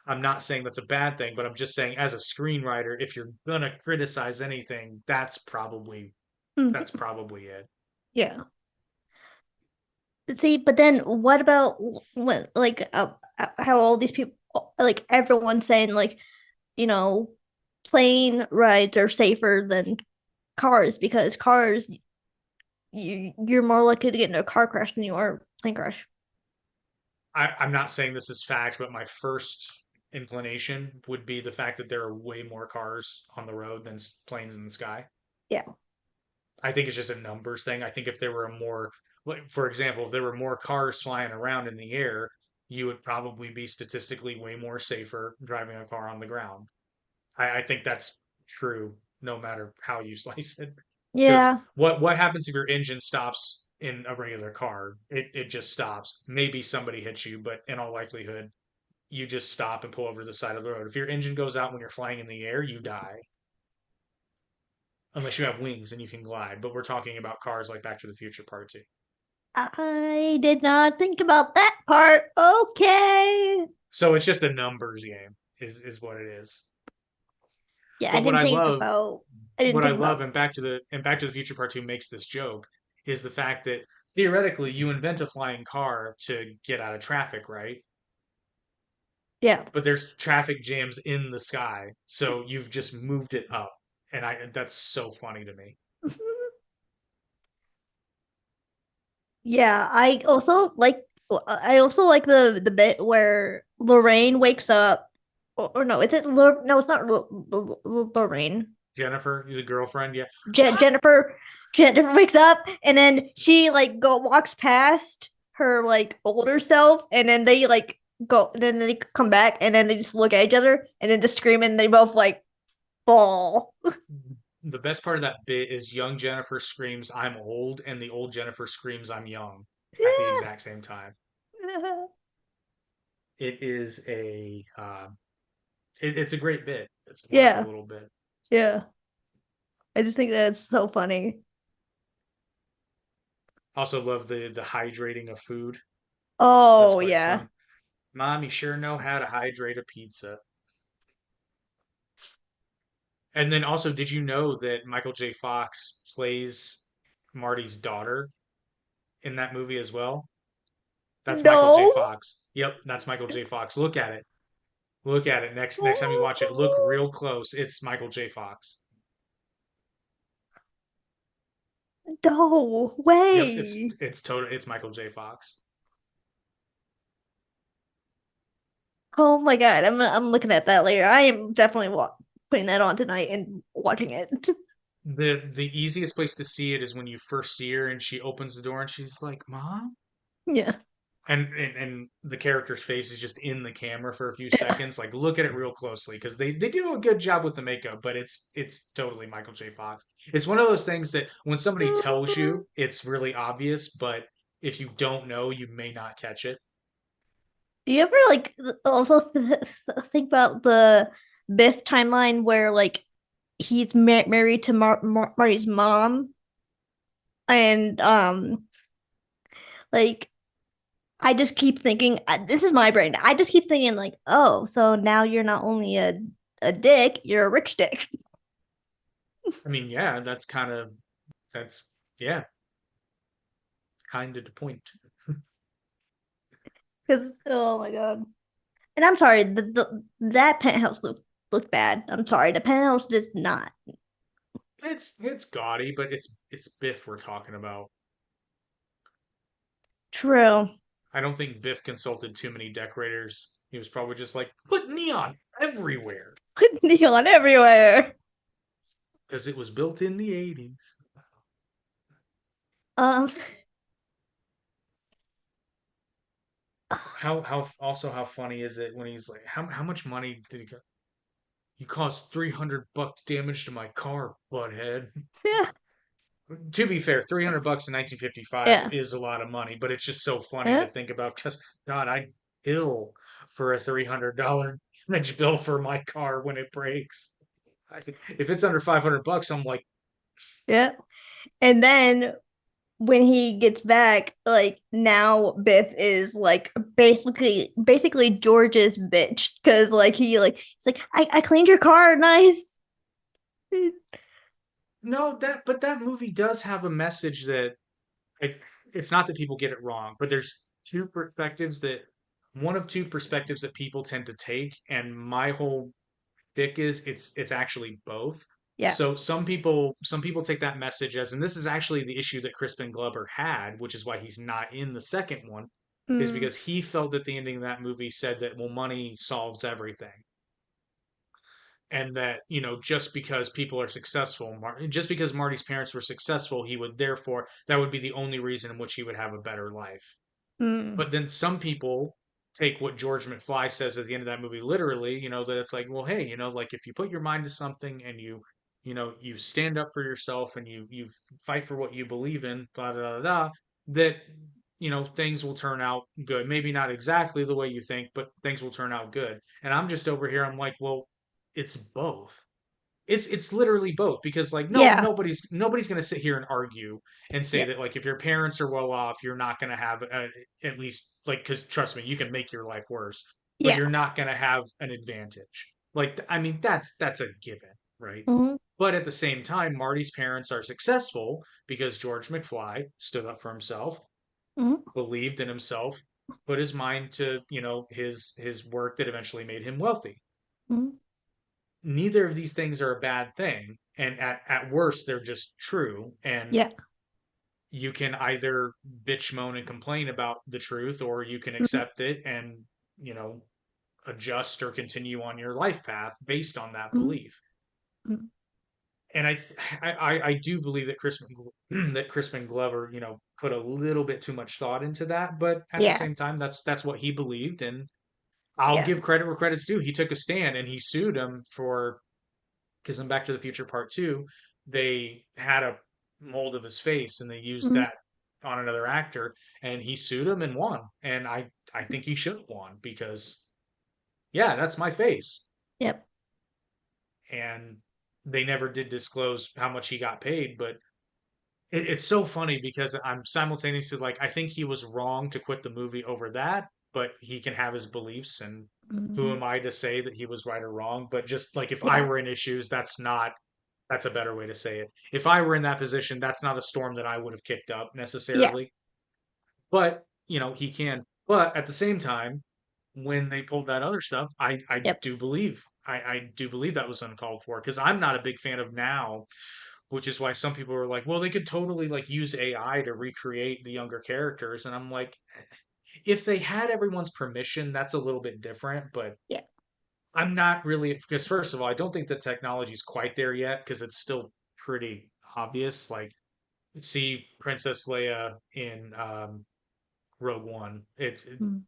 I'm not saying that's a bad thing, but I'm just saying as a screenwriter, if you're gonna criticize anything, that's Mhm. probably it. Yeah. See, but then what about when how all these people like everyone's saying you know plane rides are safer than cars because cars you're more likely to get into a car crash than you are a plane crash. I'm not saying this is fact, but my first inclination would be the fact that there are way more cars on the road than planes in the sky. Yeah. I think it's just a numbers thing. I think if there were more, like, for example, if there were more cars flying around in the air, you would probably be statistically way more safer driving a car on the ground. I think that's true no matter how you slice it. Because Yeah. what happens if your engine stops in a regular car? It just stops. Maybe somebody hits you, but in all likelihood, you just stop and pull over to the side of the road. If your engine goes out when you're flying in the air, you die. Unless you have wings and you can glide. But we're talking about cars like Back to the Future Part 2. I did not think about that part. Okay. So it's just a numbers game, is what it is. Yeah, But I didn't what I think love about and Back to the Future Part 2 makes this joke is the fact that theoretically you invent a flying car to get out of traffic, right? yeah. But there's traffic jams in the sky, so you've just moved it up. And I that's so funny to me. Yeah, I also like the bit where Lorraine wakes up or no, is it no, it's not Lorraine. Jennifer, the girlfriend, yeah. Jennifer wakes up and then she go walks past her older self and then they go and then they come back and then they just look at each other and then just scream and they both fall. The best part of that bit is young Jennifer screams, "I'm old," and the old Jennifer screams, "I'm young," at the exact same time. It is it's a great bit. It's a wonderful Yeah, little bit. yeah. I just think that's so funny. Also love the hydrating of food. That's Oh quite yeah. fun. Mom, you sure know how to hydrate a pizza. And then also, did you know that Michael J. Fox plays Marty's daughter in that movie as well? That's Michael J. No. Fox. Yep, that's Michael J. Fox. Look at it. Look at it. Next time you watch it, look real close. It's Michael J. Fox. No Yep, way. it's Michael J. Fox. Oh my God. I'm looking at that later. I am definitely putting that on tonight and watching it. The easiest place to see it is when you first see her and she opens the door and she's like, "Mom?" Yeah. And the character's face is just in the camera for a few seconds. Like, look at it real closely because they do a good job with the makeup, but it's totally Michael J. Fox. It's one of those things that when somebody tells you, it's really obvious, but if you don't know, you may not catch it. Do you ever like also think about the Biff timeline where like he's married to Marty's mom and like I just keep thinking this is my brain. I just keep thinking like, oh, so now you're not only a dick, you're a rich dick. I mean, yeah, that's yeah, kind of the point. Because oh my God. And I'm sorry, that penthouse looked bad. I'm sorry, the penthouse does not. It's gaudy, but it's Biff we're talking about. True. I don't think Biff consulted too many decorators. He was probably just like, put neon everywhere With neon everywhere. because it was built in the 80s. Um How funny is it when he's like, how much money did he go? You caused $300 damage to my car, butthead. yeah. To be fair, $300 in 1955 Yeah. is a lot of money, but it's just so funny Yeah. to think about. Because God, I'd kill for a $300 damage bill for my car when it breaks. If it's under $500, I'm like, Yeah. And then when he gets back, like now Biff is like basically George's bitch because like he's like I cleaned your car nice. no, but that movie does have a message that it, it's not that people get it wrong, but there's two perspectives that one of two perspectives that people tend to take, and my whole thick is it's actually both. Yeah. So some people take that message as, and this is actually the issue that Crispin Glover had, which is why he's not in the second one, is Mm, because he felt that the ending of that movie said that well money solves everything. And that just because people are successful, just because Marty's parents were successful, he would therefore that would be the only reason in which he would have a better life. mm, But then some people take what George McFly says at the end of that movie literally, that it's like, well, hey, like if you put your mind to something and you stand up for yourself and you fight for what you believe in, blah blah blah, blah that things will turn out good. Maybe not exactly the way you think, but things will turn out good. And I'm just over here. I'm like, well, it's both. It's literally both because like no yeah. nobody's going to sit here and argue and say Yeah. that like if your parents are well off you're not going to have at least like because trust me you can make your life worse but Yeah. you're not going to have an advantage like I mean that's a given, right? Mm-hmm. But at the same time Marty's parents are successful because George McFly stood up for himself, Mm-hmm. believed in himself, put his mind to his work that eventually made him wealthy. Mm-hmm. Neither of these things are a bad thing, and at worst they're just true, and Yeah. you can either bitch moan and complain about the truth or you can Mm-hmm. accept it and you know adjust or continue on your life path based on that Mm-hmm. belief. And I do believe that Crispin Glover put a little bit too much thought into that, but at the Yeah. same time that's what he believed, and I'll Yeah. give credit where credit's due. He took a stand and he sued him for because in Back to the Future Part Two, they had a mold of his face and they used Mm-hmm. that on another actor, and he sued him and won. And I think he should have won because yeah, that's my face. Yep. And they never did disclose how much he got paid, but it's so funny because I'm simultaneously like I think he was wrong to quit the movie over that, but he can have his beliefs and who Mm-hmm. am I to say that he was right or wrong? But just like if I Yeah. were in issues, That's a better way to say it. If I were in that position, that's not a storm that I would have kicked up Yeah. necessarily. But, he can. But at the same time, when they pulled that other stuff, I Yep. do believe I do believe that was uncalled for because I'm not a big fan of now, which is why some people are like, well, they could totally like use AI to recreate the younger characters. And I'm like, if they had everyone's permission, that's a little bit different, but Yeah. I'm not really because first of all, I don't think the technology is quite there yet because it's still pretty obvious. Like see Princess Leia in Rogue One. Mm.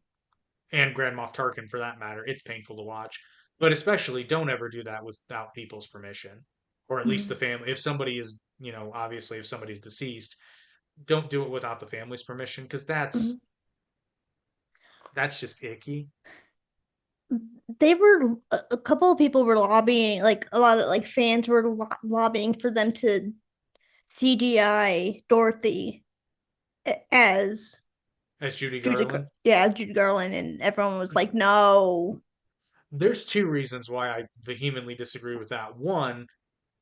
And Grand Moff Tarkin for that matter. It's painful to watch. But especially don't ever do that without people's permission. Or at least the Mm. family. If somebody is, obviously if somebody's deceased, don't do it without the family's permission because Mm. that's just icky. They were a couple of people were lobbying, like a lot of like fans were lobbying for them to CGI Dorothy as As Judy Garland. Judy Garland, and everyone was like, no. There's two reasons why I vehemently disagree with that. One,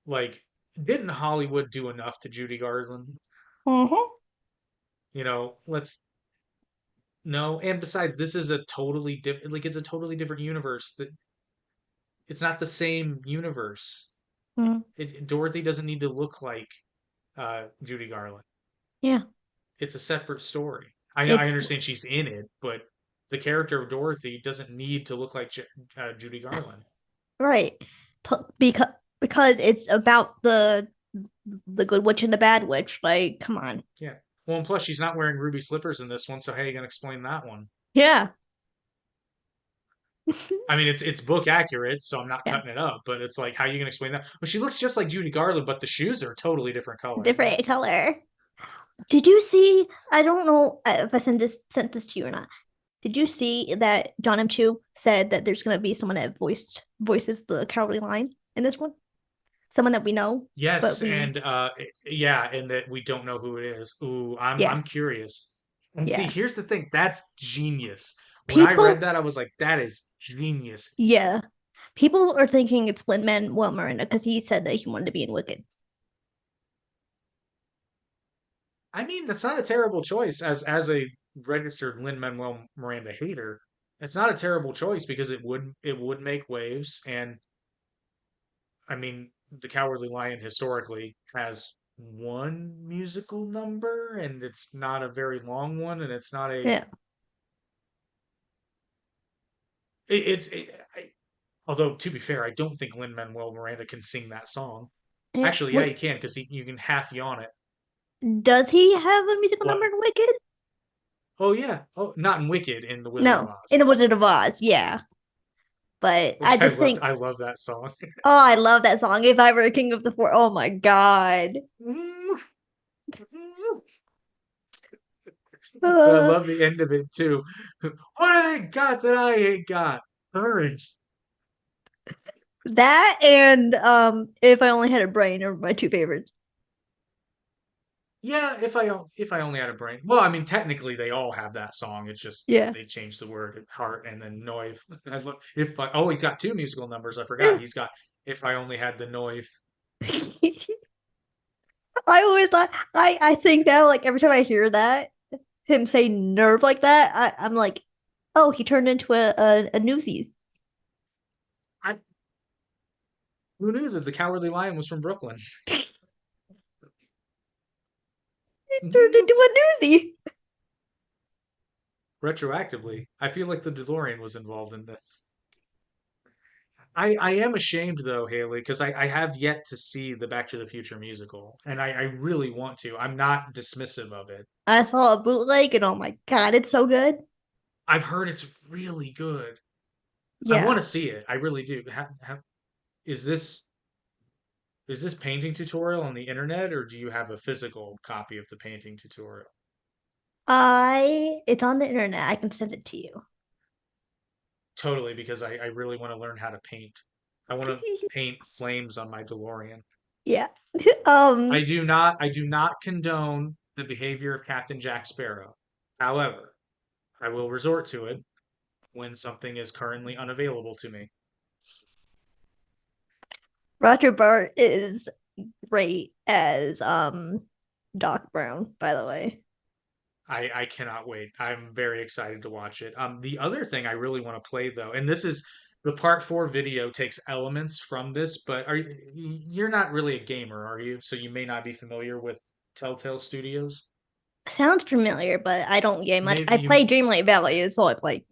like, didn't Hollywood do enough to Judy Garland? Uh-huh. Let's no. And besides, this is a totally different, like, it's a totally different universe. That it's not the same universe. Mm. Dorothy doesn't need to look like Judy Garland. Yeah. It's a separate story. I It's understand she's in it, but the character of Dorothy doesn't need to look like Judy Garland. right. Because it's about the good witch and the bad witch. Like, come on. Yeah. Well, and plus she's not wearing ruby slippers in this one, so how are you gonna explain that one? Yeah. I mean, it's book accurate, so I'm not Yeah. cutting it up, but it's like, how are you gonna explain that? Well, she looks just like Judy Garland, but the shoes are a totally different color. Different color. Did you see? I don't know if I sent this to you or not. Did you see that John M. Chu said that there's going to be someone that voices the cowardly lion in this one? Someone that we know, but Yes, we and yeah, and that we don't know who it is. Ooh, yeah, I'm curious. And see, yeah. here's the thing, that's genius. When I read People that, I was like, that is genius. yeah. People are thinking it's Lin-Manuel Miranda because he said that he wanted to be in Wicked. I mean, that's not a terrible choice as a registered Lin-Manuel Miranda hater. It's not a terrible choice because it would make waves, and I mean, The Cowardly Lion historically has one musical number, and it's not a very long one, and it's not a Yeah. it's although to be fair, I don't think Lin-Manuel Miranda can sing that song. Actually, yeah, he Wait, can because you can half yawn it. does he have a musical What? number in Wicked? Oh yeah. Oh, not in Wicked, in The Wizard of No, in Oz, The Wizard of Oz. Yeah, but I which I just loved. think, I love that song. oh, I love that song. If I were a king of the forest, oh my god. But I Uh, love the end of it too. What have they got that I ain't got? Courage. that and if I only had a brain are my two favorites. Yeah, if I only had a brain. Well, I mean, technically they all have that song. It's just Yeah. they changed the word heart and then noive. I love if I, oh, he's got two musical numbers. I forgot. Yeah. He's got if I only had the noive. I always thought I think now like every time I hear that him say nerve like that, I'm like, oh, he turned into a Newsies. I who knew that the Cowardly Lion was from Brooklyn? He turned into a Newsie. Retroactively, I feel like the DeLorean was involved in this. I am ashamed though, Haley, because I have yet to see the Back to the Future musical, and I really want to. I'm not dismissive of it. I saw a bootleg and oh my god, it's so good. I've heard it's really good. I Yeah. want to see it. I really do. Is this is this painting tutorial on the internet, or do you have a physical copy of the painting tutorial? It's on the internet. I can send it to you. Totally, because I really want to learn how to paint. I want to paint flames on my DeLorean. Yeah. I do not condone the behavior of Captain Jack Sparrow. However, I will resort to it when something is currently unavailable to me. Roger Bart is great as Doc Brown, by the way. I cannot wait. I'm very excited to watch it. The other thing I really want to play though, and this is the part four video takes elements from this, but you're not really a gamer, are you? So you may not be familiar with Telltale Studios. Sounds familiar, but I don't game much. Maybe I you. play Dreamlight Valley, is all I play.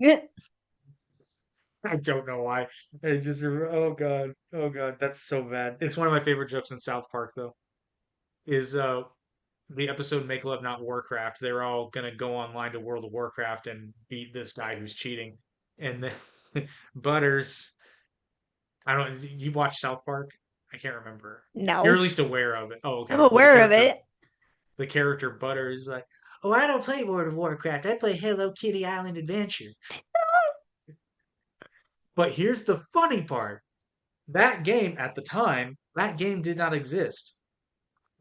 I don't know why. I just oh god, that's so bad. It's one of my favorite jokes in South Park though. Is the episode Make Love Not Warcraft. They're all gonna go online to World of Warcraft and beat this guy who's cheating. And then Butters, I don't you watch South Park? I can't remember. You're at No, least aware of it. Oh, I'm okay. Well, aware of it. the character Butters is like, oh, I don't play World of Warcraft. I play Hello Kitty Island Adventure. But here's the funny part. That game at the time, that game did not exist.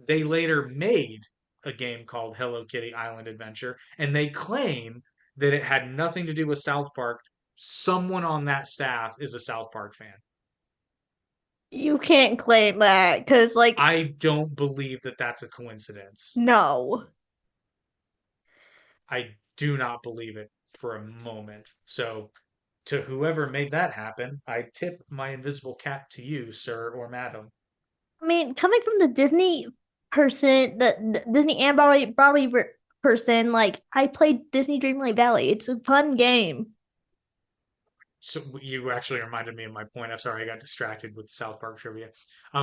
They later made a game called Hello Kitty Island Adventure, and they claim that it had nothing to do with South Park. Someone on that staff is a South Park fan. You can't claim that because, like, I don't believe that that's a coincidence. no. I do not believe it for a moment. So, to whoever made that happen, I tip my invisible cap to you, sir or madam. I mean, coming from the Disney person, the Disney and Broadway person, like, I played Disney Dreamlight Valley. It's a fun game. So you actually reminded me of my point. I'm sorry, I got distracted with South Park trivia.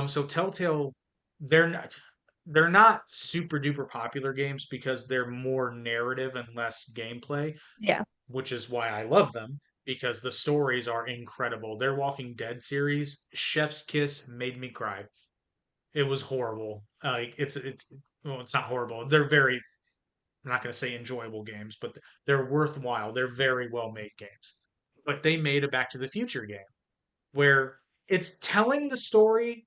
So Telltale, they're not super duper popular games because they're more narrative and less gameplay, Yeah. which is why I love them because the stories are incredible. Their Walking Dead series, Chef's Kiss, made me cry. It was horrible. Like it's well, it's not horrible. They're very I'm not going to say enjoyable games, but they're worthwhile. They're very well made games. But they made a Back to the Future game where it's telling the story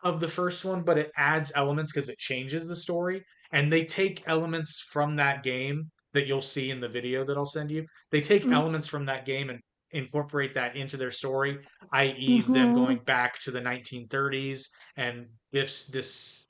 of the first one, but it adds elements because it changes the story. And they take elements from that game that you'll see in the video that I'll send you. They take Mm-hmm. elements from that game and incorporate that into their story, i.e., them Mm-hmm. going back to the 1930s and Biff's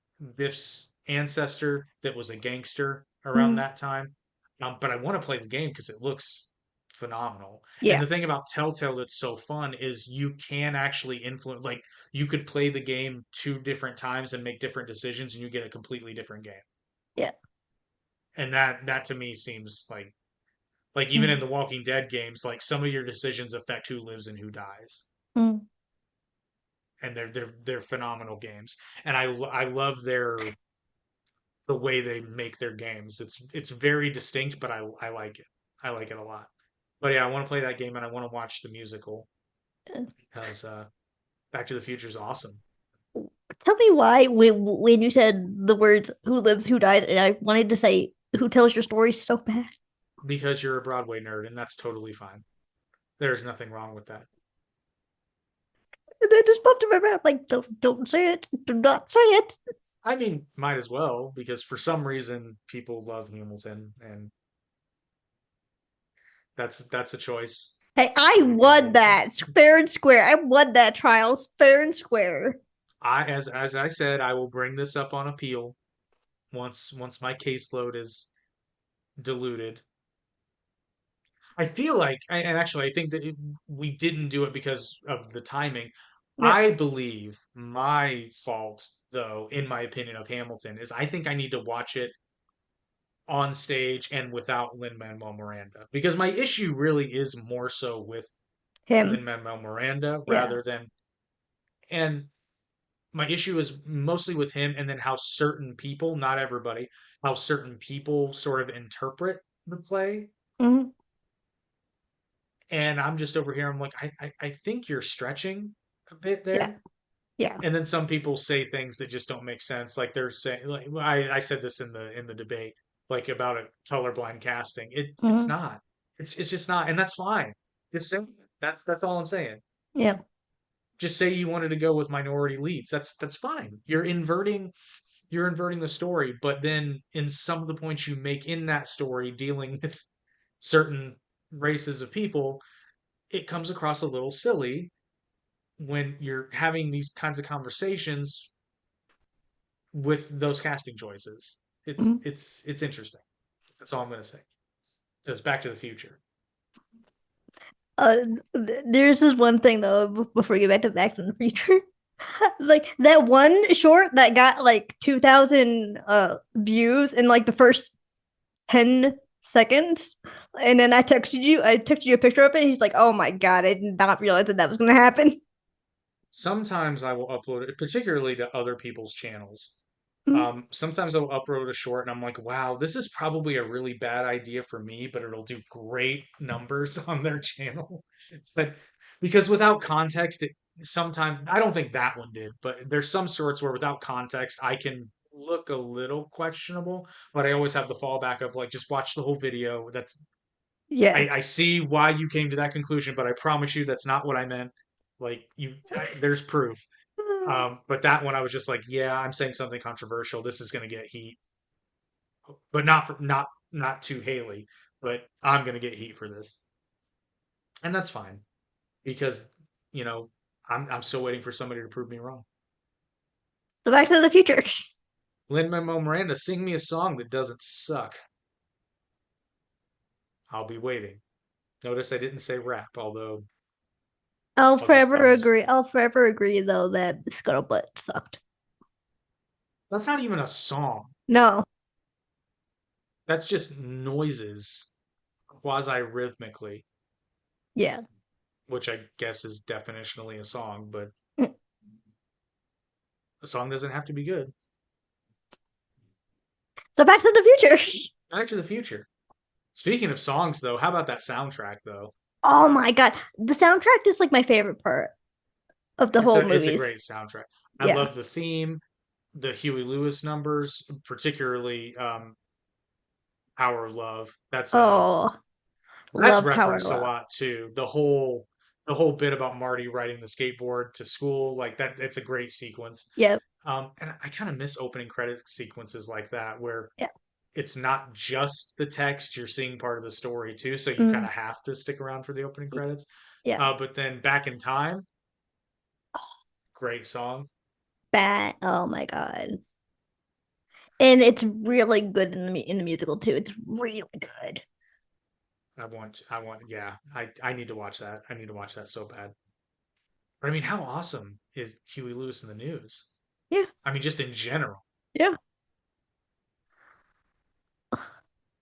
ancestor that was a gangster around that time. But I want to play the game because it looks phenomenal. And Yeah. the thing about Telltale that's so fun is you can actually influence, like, you could play the game two different times and make different decisions, and you get a completely different game. Yeah. And that to me seems like even in Mm-hmm. the Walking Dead games, like some of your decisions affect who lives and who dies. And they're phenomenal games. And I love the way they make their games. It's very distinct, but I like it. I like it a lot. But yeah, I want to play that game and I want to watch the musical because Back to the Future is awesome. Tell me why when you said the words "who lives, who dies," and I wanted to say "who tells your story" so bad. Because you're a Broadway nerd, and that's totally fine. There's nothing wrong with that. And then just popped in my mouth like, don't say it. Do not say it. I mean, might as well, because for some reason people love Hamilton, and that's a choice. Hey, I won that fair and square. I won that trial fair and square. As I said, I will bring this up on appeal once my caseload is diluted. I feel like, and actually, I think that we didn't do it because of the timing. Yeah. I believe my fault, though, in my opinion of Hamilton, is I think I need to watch it on stage and without Lin-Manuel Miranda because my issue really is more so with Him. Lin-Manuel Miranda Yeah. rather than and my issue is mostly with him and then how certain people, not everybody, how certain people sort of interpret the play. Hmm. And I'm just over here, I'm like, I think you're stretching a bit Yeah. there. Yeah. And then some people say things that just don't make sense. Like they're saying, like I said this in the debate, like about a colorblind casting. It's Hmm. not. It's just not, and that's fine. Just say that's all I'm saying. Yeah. Just say you wanted to go with minority leads. That's fine. You're inverting the story, but then in some of the points you make in that story dealing with certain races of people, it comes across a little silly when you're having these kinds of conversations with those casting choices. It's Mhm. it's it's interesting. That's all I'm gonna say. Because Back to the Future. Uh, there's this one thing though before we get back to the future. Like that one short that got like 2,000 views in like the first 10 seconds. And then I texted you a picture of it, and he's like, "Oh my God, I did not realize that was gonna happen." Sometimes I will upload it, particularly to other people's channels. Sometimes I'll upload a short and I'm like, wow, this is probably a really bad idea for me, but it'll do great numbers on their channel. But because without context, sometimes I don't think that one did, but there's some sorts where without context, I can look a little questionable, but I always have the fallback of like, just watch the whole video. Yeah. I see why you came to that conclusion, but I promise you that's not what I meant. Like there's proof. But that one I was just like, yeah, I'm saying something controversial. This is going to get heat, but not to Haley, but I'm going to get heat for this, and that's fine because you know I'm still waiting for somebody to prove me wrong. So Back to the Future. Lin-Manuel Miranda, sing me a song that doesn't suck. I'll be waiting. Notice I didn't say rap, although I'll just. I'll forever agree though that Scuttlebutt sucked. That's not even a song. No. That's just noises quasi rhythmically, Yeah. which I guess is definitionally a song, but Mm. a song doesn't have to be good. So Back to the Future. Back to the Future. Speaking of songs, though, how about that soundtrack, though? Oh my God. The soundtrack is like my favorite part of the whole It's a movies. great soundtrack. I Yeah. love the theme, the Huey Lewis numbers, particularly "Power of Love." Oh, That's love Power referenced a Glove. lot too. The whole bit about Marty riding the skateboard to school, like that. It's a great sequence. Yep. And I kind of miss opening credit sequences like that, where Yeah. it's not just the text, you're seeing part of the story too, so you kind Mm, of have to stick around for the opening credits. yeah. But then Back in Time, great song. Bat. Oh my God. And it's really good in the musical too. It's really good. Yeah, I need to watch that. I need to watch that so bad. But I mean, how awesome is Huey Lewis in the News? Yeah. I mean, just in general, Yeah.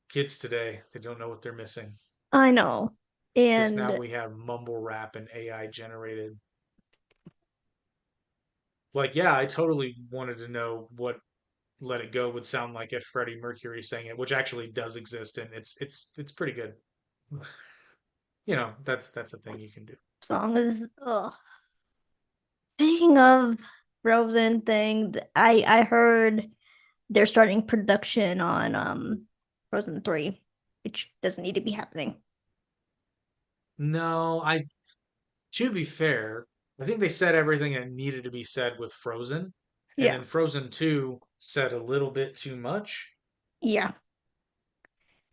kids today, they don't know what they're missing I know. because now And we have mumble rap and AI generated. Like, yeah, I totally wanted to know what Let It Go would sound like if Freddie Mercury sang it, which actually does exist, and it's pretty good. That's a thing you can do. song is speaking of Frozen thing, I heard they're starting production on Frozen 3, which doesn't need to be happening. No, to be fair, I think they said everything that needed to be said with Frozen, and Yeah. then Frozen 2 said a little bit too much, Yeah.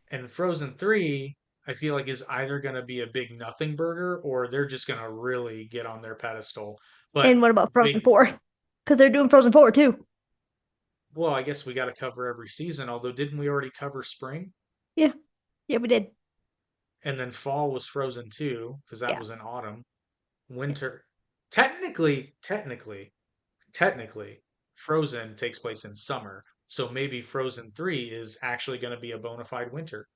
and Frozen 3 I feel like is either going to be a big nothing burger or they're just going to really get on their pedestal. And But what about Frozen they 4? Because they're doing Frozen 4 too. well, I guess we got to cover every season, although didn't we already cover spring? Yeah. Yeah, we did. And then fall was Frozen 2 because that Yeah. was in autumn. Yeah. Winter technically Frozen takes place in summer. So maybe Frozen 3 is actually going to be a bona fide winter.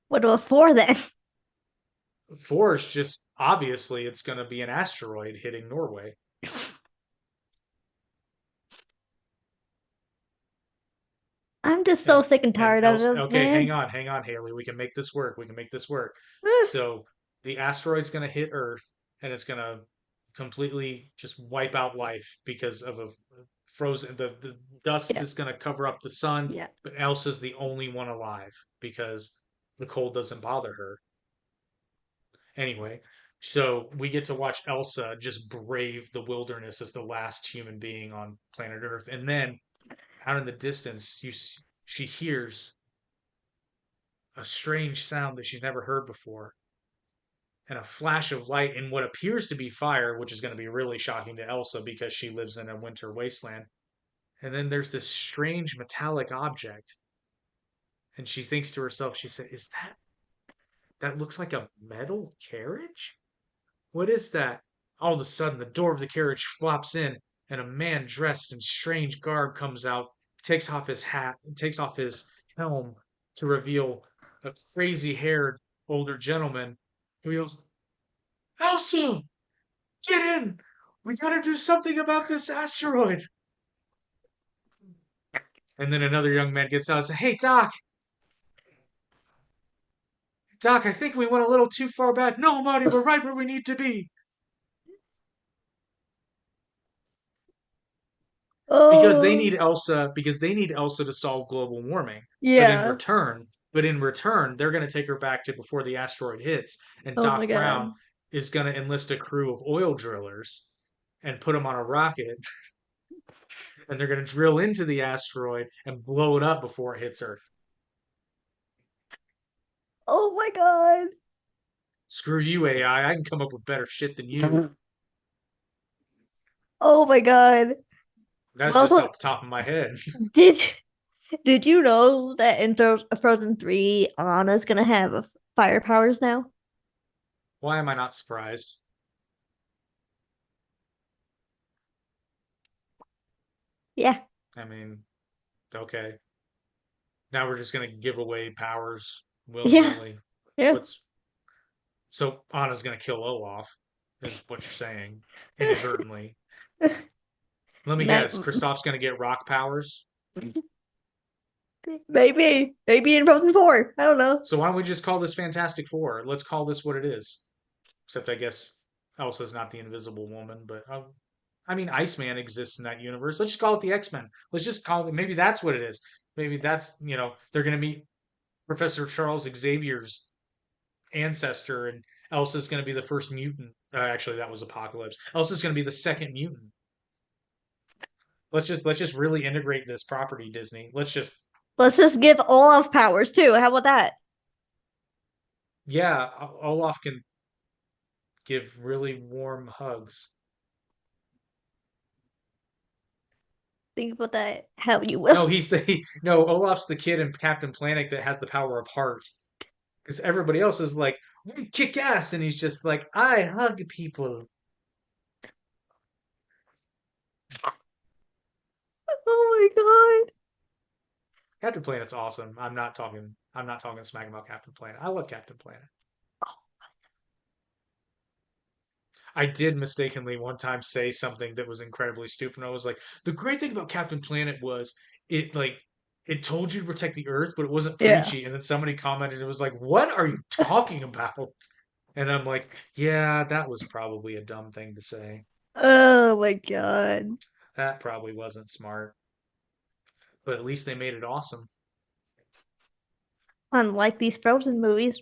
What about 4 then? 4 is just obviously it's going to be an asteroid hitting Norway. I'm just so And sick and and tired of else it, okay, hang man. on, hang on, Haley. We can make this work. We can make this work. So the asteroid's going to hit Earth and it's going to completely just wipe out life because of a frozen the dust Yeah. is going to cover up the sun, Yeah. but Elsa's the only one alive because the cold doesn't bother her. Anyway, so we get to watch Elsa just brave the wilderness as the last human being on planet Earth. And then out in the distance, she hears a strange sound that she's never heard before, and a flash of light in what appears to be fire, which is going to be really shocking to Elsa because she lives in a winter wasteland. And then there's this strange metallic object. And she thinks to herself, she said, is that looks like a metal carriage? What is that? All of a sudden, the door of the carriage flops in, and a man dressed in strange garb comes out, takes off his hat, and takes off his helm to reveal a crazy haired older gentleman who yells, Elsa, get in! We gotta do something about this asteroid. And then another young man gets out and says, hey, Doc, I think we went a little too far back. No, Marty, we're right where we need to be. Oh, Because they need Elsa to solve global warming. yeah. But in return, they're going to take her back to before the asteroid hits, and Oh my Doc god. Brown is going to enlist a crew of oil drillers and put them on a rocket, and they're going to drill into the asteroid and blow it up before it hits Earth. Oh my god. Screw you, AI. I can come up with better shit than you. Oh my god. That's just Also, off the top of my head. did did you know that in Frozen 3, Anna's gonna have fire powers now? Why am I not surprised? Yeah. I mean, okay. Now we're just going to give away powers Yeah. willy-nilly. Yeah. What's So Anna's going to kill Olaf, is what you're saying, inadvertently. Let me That guess. Kristoff's going to get rock powers. maybe in Frozen 4. I don't know. So why don't we just call this Fantastic Four? Let's call this what it is. Except I guess Elsa's not the Invisible Woman, but I mean Iceman exists in that universe. Let's just call it the X-Men. Let's just call it. Maybe that's what it is. Maybe that's they're going to meet Professor Charles Xavier's ancestor, and Elsa's going to be the first mutant. Actually, that was Apocalypse. Elsa's going to be the second mutant. Let's just really integrate this property, Disney. Let's just give Olaf powers too. How about that? Yeah, Olaf can give really warm hugs. Think about that how you No, will. no, Olaf's the kid in Captain Planet that has the power of heart. Because everybody else is like, we kick ass, and he's just like, I hug people. Oh my Captain Planet's awesome. I'm not talking smack about Captain Planet. I love Captain Planet. I did mistakenly one time say something that was incredibly stupid. I was like, the great thing about Captain Planet was it like it told you to protect the Earth, but it wasn't god. Yeah. preachy. And then somebody commented, it was like, what are you talking about? And I'm like, yeah, that was probably a dumb thing to say. Oh my god. That probably wasn't smart, but at least they made it awesome. Unlike these Frozen movies.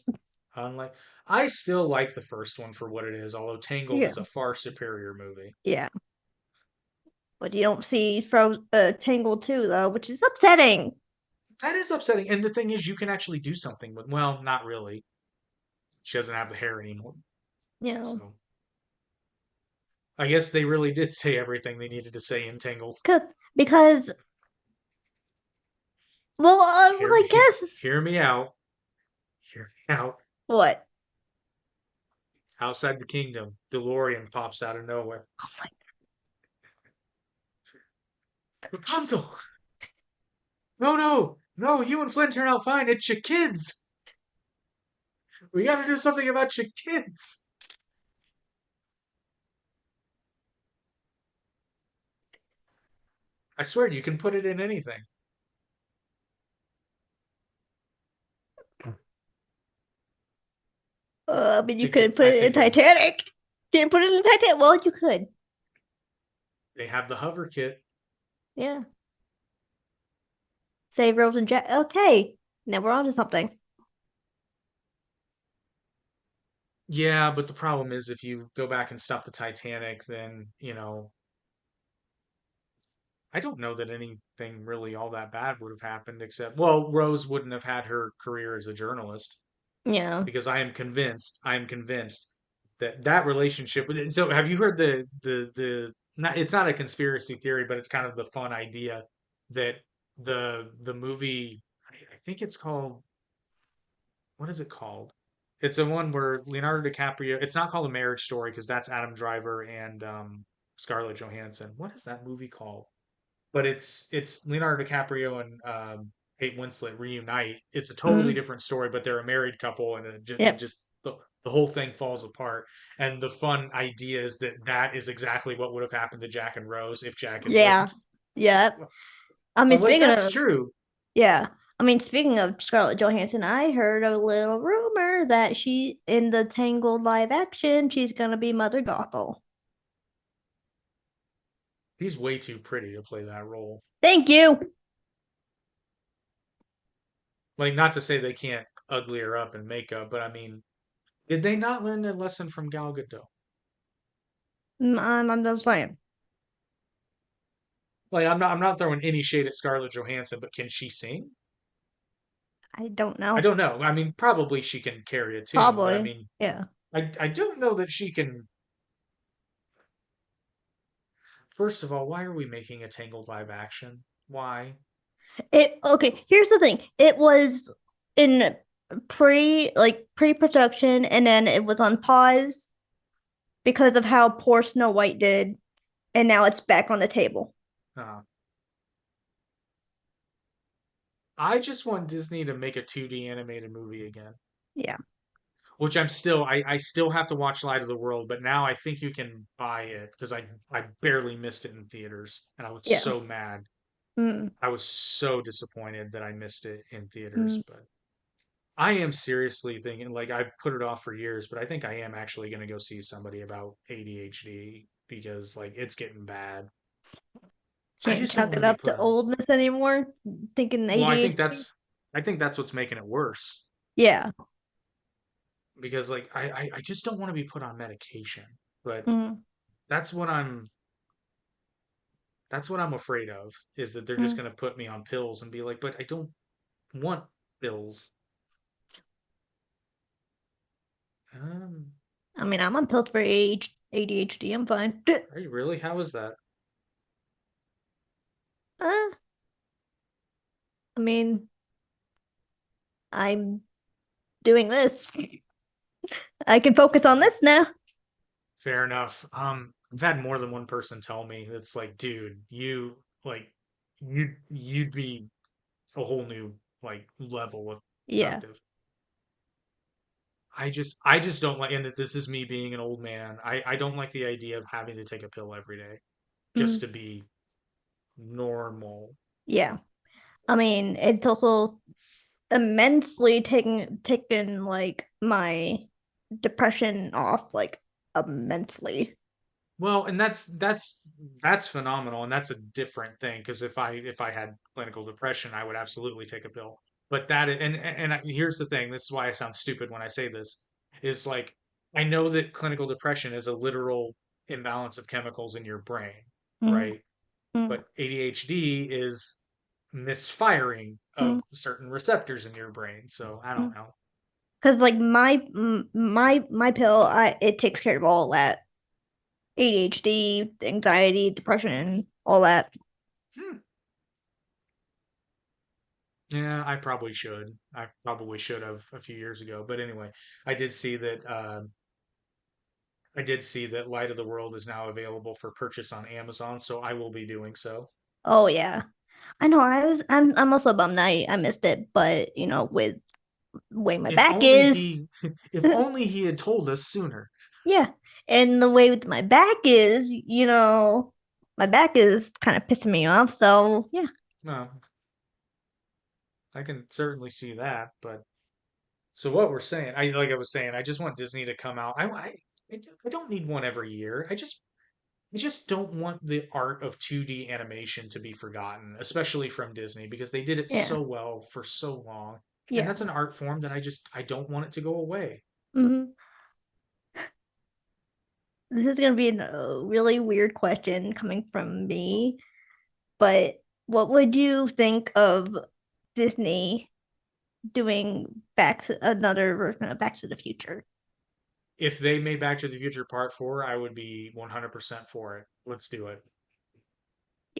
Unlike, I still like the first one for what it is, although Tangled Yeah. is a far superior movie. Yeah. But you don't see Tangled 2 though, which is upsetting. That is upsetting. And the thing is, you can actually do something with, well, not really. She doesn't have the hair anymore. You know. So I guess they really did say everything they needed to say in Tangled. Because well, Hear, I hear, guess hear me out. Hear me out. what? Outside the kingdom, DeLorean pops out of nowhere. Oh my Rapunzel! No, no, no, you and Flynn turn out fine. It's your kids. We gotta do something about your kids. I swear you can put it in anything. I mean, you could put I it in think it was. Titanic. Didn't put it in Titanic. Well, you could. They have the hover kit. Yeah. Save Rose and Jack. Okay. Now we're on to something. Yeah, but the problem is if you go back and stop the Titanic, then, I don't know that anything really all that bad would have happened except, well, Rose wouldn't have had her career as a journalist Yeah. because I am convinced that relationship. So have you heard the it's not a conspiracy theory, but it's kind of the fun idea that the movie, I think it's called, what is it called? It's the one where Leonardo DiCaprio. It's not called A Marriage Story because that's Adam Driver and Scarlett Johansson. What is that movie called? But it's Leonardo DiCaprio and Kate Winslet reunite. It's a totally Mm, different story, but they're a married couple, and it yep. just the whole thing falls apart. And the fun idea is that that is exactly what would have happened to Jack and Rose if Jack had Yeah. lived. Yeah. I mean, I'm like, speaking that's of true. yeah. I mean, speaking of Scarlett Johansson, I heard a little rumor that she in the Tangled live action, she's gonna be Mother Gothel. He's way too pretty to play that role. Thank you. Like, not to say they can't ugly her up in makeup, but I mean, did they not learn their lesson from Gal Gadot? I'm just saying. Like, I'm not throwing any shade at Scarlett Johansson, but can she sing? I don't I know. don't know. I mean, probably she can carry a tune, but I Probably. mean, Yeah. I don't know that she can. First of all, why are we making a Tangled live action? Why? It okay, here's the thing. It was in pre-production and then it was on pause because of how poor Snow White did, and now it's back on the table. Uh, I just want Disney to make a 2D animated movie again, Yeah. which I still have to watch Light of the World, but now I think you can buy it because I barely missed it in theaters, and I was Yeah. so mad. Mm, I was so disappointed that I missed it in theaters, mm. but I am seriously thinking, like, I've put it off for years, but I think I am actually going to go see somebody about ADHD because, like, it's getting bad. I Can't just don't chalk want it to be up put to on. oldness anymore. Thinking Well, ADHD. I think that's what's making it worse Yeah. because, like, I just don't want to be put on medication. But Mm, that's what I'm, that's what I'm afraid of is that they're just mm. going to put me on pills and be like, but I don't want pills. Um, I mean, I'm on pills for ADHD. I'm fine. are you really? How is that? Uh, I mean, I'm doing this. I can focus on this now. Fair enough. I've had more than one person tell me it's like, dude, you like you'd be a whole new like level of Yeah. productive. I just don't like, and this is me being an old man. I don't like the idea of having to take a pill every day just Mm, to be normal. yeah. I mean, it's also immensely taken like my depression off like immensely. Well, and that's phenomenal, and that's a different thing because if I had clinical depression, I would absolutely take a pill. But here's the thing, this is why I sound stupid when I say this, is like I know that clinical depression is a literal imbalance of chemicals in your brain, Mm, right? mm, But ADHD is misfiring of mm, certain receptors in your brain. So I don't mm. know. Because like my pill, I it takes care of all that ADHD, anxiety, depression, all that. Hmm. Yeah, I probably should. I probably should have a few years ago. But anyway, I did see that I did see that Light of the World is now available for purchase on Amazon, so I will be doing so. Oh yeah, I know. I'm also bummed I missed it, but with the way my If back only is, he if only he had told us sooner. yeah, and the way with my back is, my back is kind of pissing me off. So yeah, No, I can certainly see that, but so what we're saying, I was saying, I just want Disney to come out. I don't need one every year. I just don't want the art of 2D animation to be forgotten, especially from Disney, because they did it yeah, so well for so long. And yeah. that's an art form that I don't want it to go away. Hmm. This is gonna be a really weird question coming from me, but what would you think of Disney doing another version of Back to the Future? if they made Back to the Future Part 4, I would be 100% for it. Let's do it.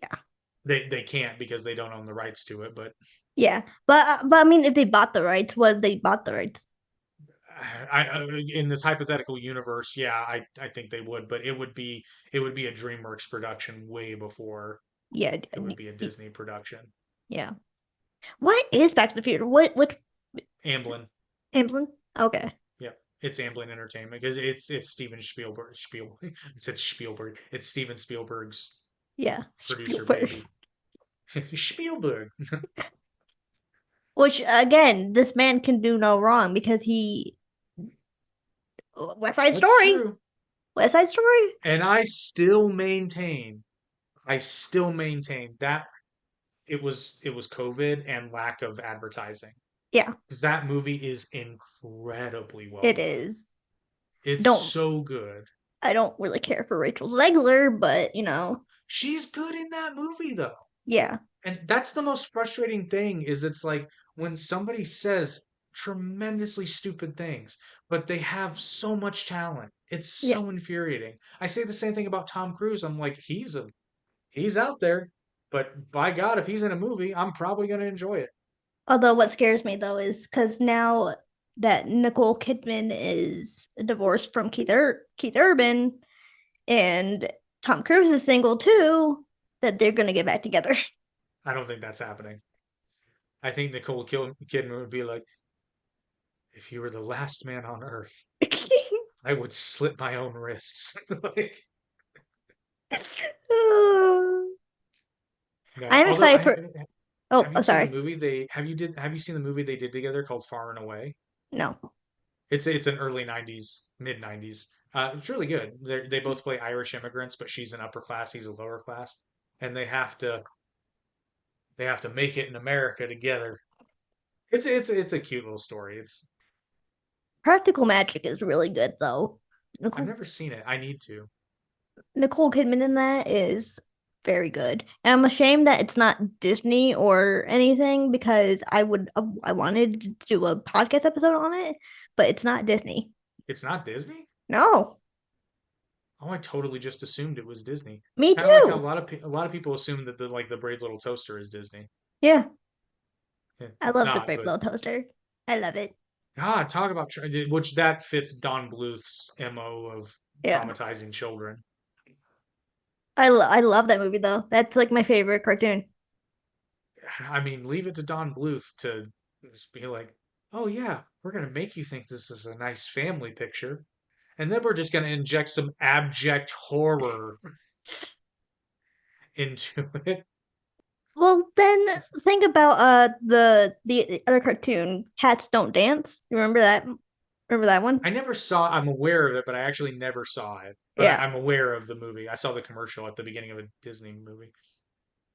Yeah. They can't because they don't own the rights to it, but Yeah. But I mean, if they bought the rights, what if they bought the rights? in this hypothetical universe, yeah, I think they would, but it would be a DreamWorks production way before Yeah. it would be a Disney production. Yeah. What is Back to the Future? What Amblin, Amblin? Okay. yep, it's Amblin Entertainment because it's Steven Spielberg. I said Spielberg. It's Steven Spielberg's Yeah. producer Spielberg. baby. Spielberg. Which again, this man can do no wrong because he West Side That's Story. true. West Side Story. And I still maintain that it was COVID and lack of advertising. Yeah, Because that movie is incredibly well it done. is. It's Don't so good. I don't really care for Rachel Zegler, but She's good in that movie though. yeah, And that's the most frustrating thing is it's like when somebody says tremendously stupid things, but they have so much talent. It's yeah. so infuriating. I say the same thing about Tom Cruise. I'm like, he's out there, but by God, if he's in a movie, I'm probably going to enjoy it. Although what scares me though is because now that Nicole Kidman is divorced from Keith Urban and Tom Cruise is single too, that they're gonna get back together. I don't think that's happening. I think Nicole Kidman would be like, if you were the last man on earth, I would slit my own wrists. Like, no. I'm Although excited for. Oh, have you seen the sorry. movie have you seen the movie they did together called Far and Away? No. It's an early '90s, mid '90s. It's really good. They both play Irish immigrants, but she's an upper class, he's a lower class, and they have to make it in America together. It's a cute little story. Practical Magic is really good though. I've never seen it. I need to. Nicole Kidman in that is very good. And I'm ashamed that it's not Disney or anything because I wanted to do a podcast episode on it, but it's not Disney. It's not Disney? No. Oh, I totally just assumed it was Disney. Me Kind of like how too. a lot of people assume that the Brave Little Toaster is Disney. Yeah. Yeah, I it's love the not, Brave but Little Toaster. I love it. God, talk about which that fits Don Bluth's MO of Yeah. traumatizing children. I love that movie though. That's like my favorite cartoon. I mean, leave it to Don Bluth to just be like, "Oh yeah, we're gonna make you think this is a nice family picture, and then we're just gonna inject some abject horror into it." Well, then think about the other cartoon, Cats Don't Dance. You remember that? Remember that one? I'm aware of it, but I actually never saw it. But Yeah. I'm aware of the movie. I saw the commercial at the beginning of a Disney movie.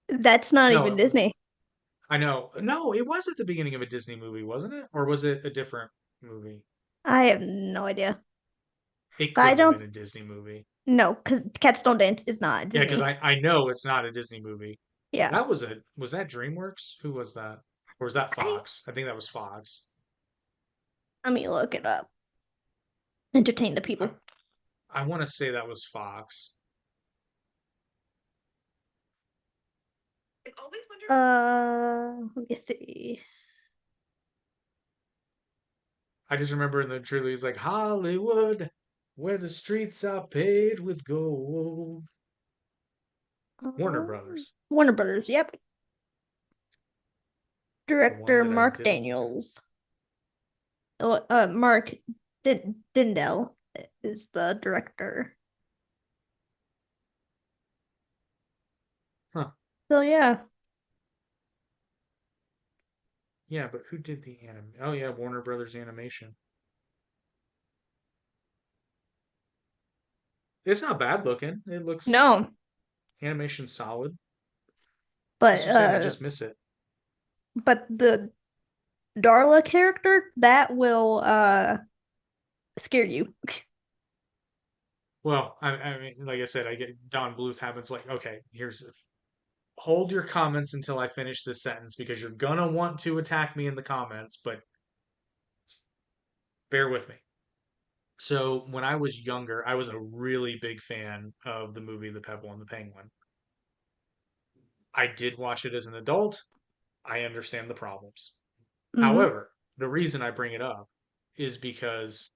That's not even No, Disney. I know. No, it was at the beginning of a Disney movie, wasn't it? Or was it a different movie? I have no idea. It I couldn't have don't been a Disney movie. know because Cats Don't Dance is not Yeah, because Disney. I know it's not a Disney movie. Yeah. Was that DreamWorks? Who was that? Or was that I Fox? I think that was Fox. Let me look it up. Entertain the I, people. I want to say that was Fox. Let me see. I just remember in the trailer he's like Hollywood, where the streets are paved with gold. Warner Brothers. Warner Brothers. Yep. The one Director that I Mark didn't like. Daniels. Oh, Mark Dindell is the director. Huh. So yeah. Yeah, but who did the anime? Oh yeah, Warner Brothers Animation. It's not bad looking. It looks No, animation solid. but That's what I'm saying. I just miss it. the Darla character that will scare you. Well, I mean, like I said, I get Don Bluth happens like, okay, hold your comments until I finish this sentence because you're gonna want to attack me in the comments, but bear with me. So when I was younger, I was a really big fan of the movie The Pebble and the Penguin. I did watch it as an adult. I understand the problems. Mm-hmm. However, the reason I bring it up is because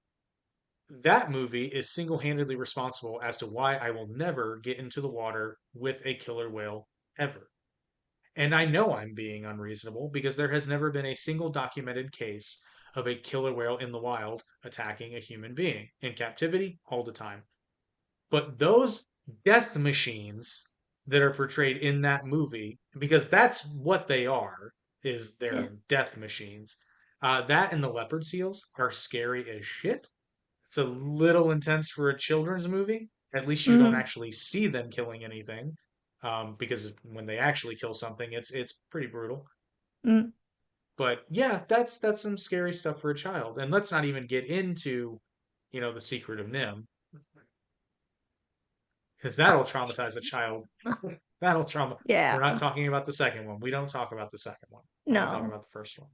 that movie is single-handedly responsible as to why I will never get into the water with a killer whale ever. And I know I'm being unreasonable because there has never been a single documented case of a killer whale in the wild attacking a human being. In captivity, all the time. But those death machines that are portrayed in that movie, because that's what they are, is Yeah. they're death machines. That and the leopard seals are scary as shit. It's a little intense for a children's movie. At least you don't Mm-hmm. actually see them killing anything, because when they actually kill something, it's pretty brutal. Mm-hmm. But yeah, that's some scary stuff for a child. And let's not even get into, the secret of Nim, because that'll traumatize a child. That'll trauma. Yeah. We're not talking about the second one. We don't talk about the second one. We're only talking No. about the first one.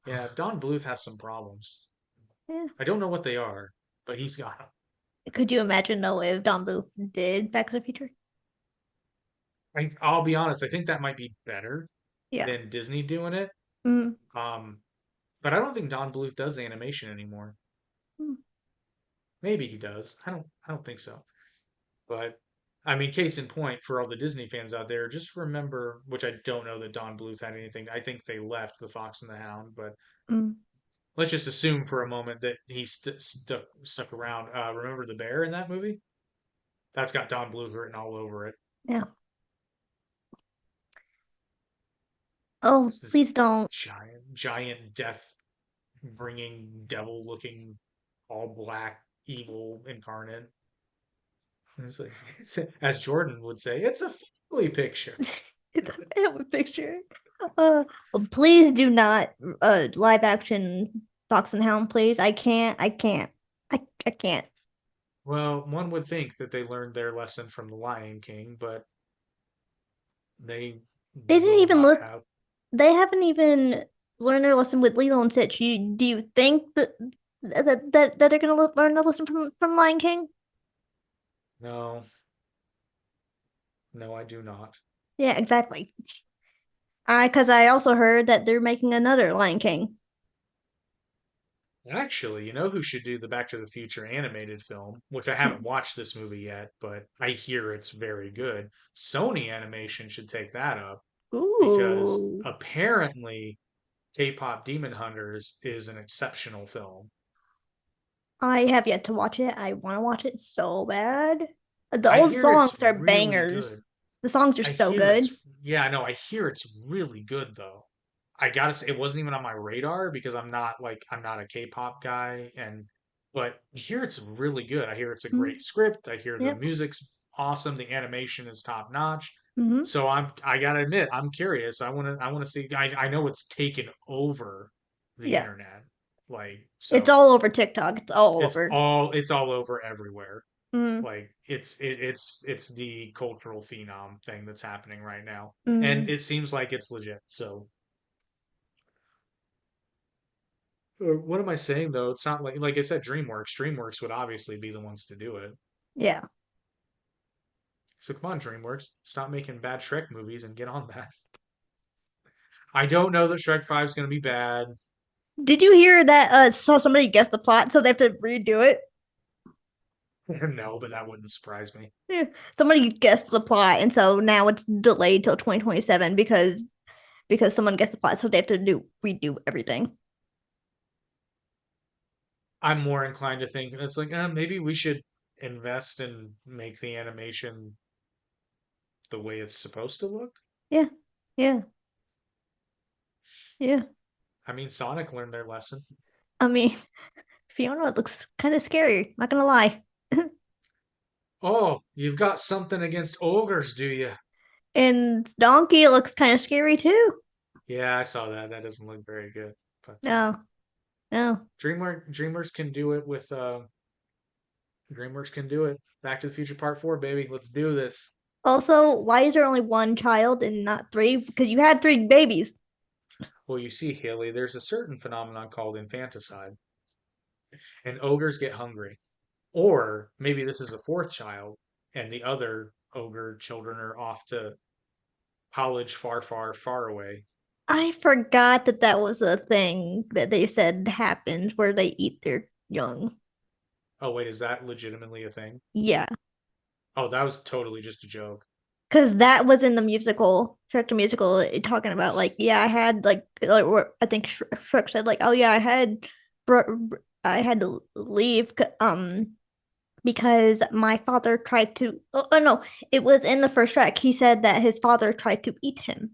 Yeah, Don Bluth has some problems. Yeah. I don't know what they are, but he's got them. Could you imagine though if Don Bluth did Back to the Future? I'll be honest. I think that might be better Yeah. than Disney doing it. Mm-hmm. Um, but I don't think Don Bluth does animation anymore. Maybe he does. I don't think so. But I mean, case in point for all the Disney fans out there, just remember, which I don't know that Don Bluth had anything. I think they left The Fox and the Hound, but Mm-hmm. let's just assume for a moment that he stuck around. Remember the bear in that movie? That's got Don Bluth written all over it. Yeah. Oh, It's this please don't. giant death bringing devil looking all black evil incarnate. It's like, as Jordan would say, it's a family picture. I have a picture. Please do not live action Fox and Hound, please. I can't. I can't. Well, one would think that they learned their lesson from The Lion King, but they They didn't will even not look. have. They haven't even learned their lesson with Lilo and Stitch. Do you think that they're gonna learn the lesson from Lion King? No, no, I do not. Yeah, exactly. Because I also heard that they're making another Lion King. Actually, you know who should do the Back to the Future animated film, which I haven't watched this movie yet, but I hear it's very good. Sony Animation should take that up because Ooh. apparently K-pop Demon Hunters is an exceptional film. I have yet to watch it. I want to watch it so bad. The I old hear it's songs are really bangers. good. The songs are I so hear good. it's yeah, no, I hear it's really good though. I gotta say it wasn't even on my radar because I'm not a K-pop guy and but I hear it's really good. I hear it's a Mm, great script. I hear the yep. music's awesome. The animation is top notch. Hmm. So I gotta admit, I'm curious. I wanna see I know it's taken over the Yeah. internet. Like It's so all over TikTok. It's all it's over. all it's all over everywhere. Mm, Like it's the cultural phenom thing that's happening right now, and mm, it seems like it's legit. So, what am I saying though? It's not like I said, DreamWorks. DreamWorks would obviously be the ones to do it. yeah. So come on, DreamWorks, stop making bad Shrek movies and get on that. I don't know that Shrek 5 is going to be bad. Did you hear that? Saw somebody guess the plot, so they have to redo it. No, but that wouldn't surprise me. Yeah. Somebody guessed the plot, and so now it's delayed till 2027 because someone guessed the plot, so they have to redo everything. I'm more inclined to think it's like maybe we should invest and make the animation the way it's supposed to look. Yeah. Yeah. Yeah. I mean, Sonic learned their lesson. I mean, Fiona looks kind of scary. Not gonna lie. Oh, you've got something against ogres, do you? And Donkey looks kind of scary too. Yeah, I saw that. That doesn't look very good. But No, no. DreamWorks can do it with DreamWorks can do it. Back to the Future Part 4, baby. Let's do this. Also, why is there only one child and not three? Because you had three babies. Well, you see, Haley, there's a certain phenomenon called infanticide, and ogres get hungry. Or maybe this is a fourth child, and the other ogre children are off to college far, far, far away. I forgot that that was a thing that they said happens where they eat their young. Oh, wait, is that legitimately a thing? Yeah, Oh, that was totally just a joke. because that was in the musical, Shrek the musical, talking about like, yeah, I had like where I think Shrek said like, oh yeah, I had to leave, because my father tried to. Oh no, it was in the first Shrek. He said that his father tried to eat him.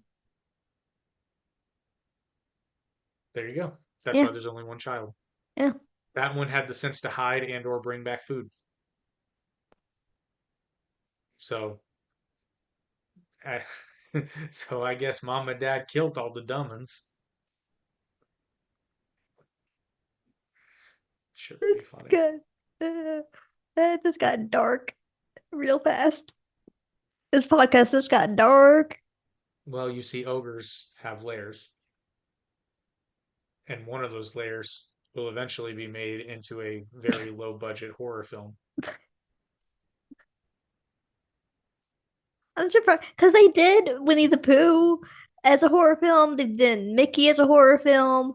There you go. That's Yeah, why there's only one child. yeah. That one had the sense to hide and or bring back food. So, I, so I guess mom and dad killed all the dumb ones. Should be It's funny. good. Uh, that just got dark real fast. This podcast just got dark. Well, you see, ogres have layers, and one of those layers will eventually be made into a very low budget horror film. I'm surprised because they did Winnie the Pooh as a horror film. They did Mickey as a horror film.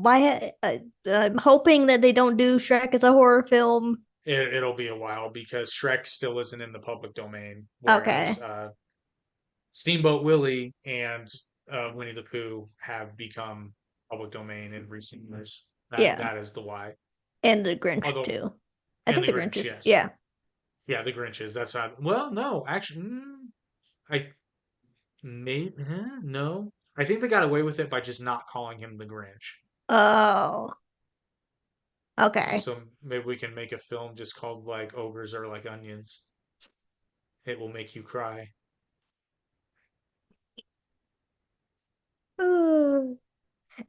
I'm hoping that they don't do Shrek as a horror film. It'll be a while because Shrek still isn't in the public domain, whereas Okay. Steamboat Willie and Winnie the Pooh have become public domain in recent years. Yeah. That is the why. And the Grinch Although, too. I and think the the Grinch Grinch, is, yes, yeah. yeah, the Grinch is. That's not. Well, no, actually, I may no. I think they got away with it by just not calling him the Grinch. Oh, okay. So maybe we can make a film just called like Ogres Are Like Onions. It will make you cry.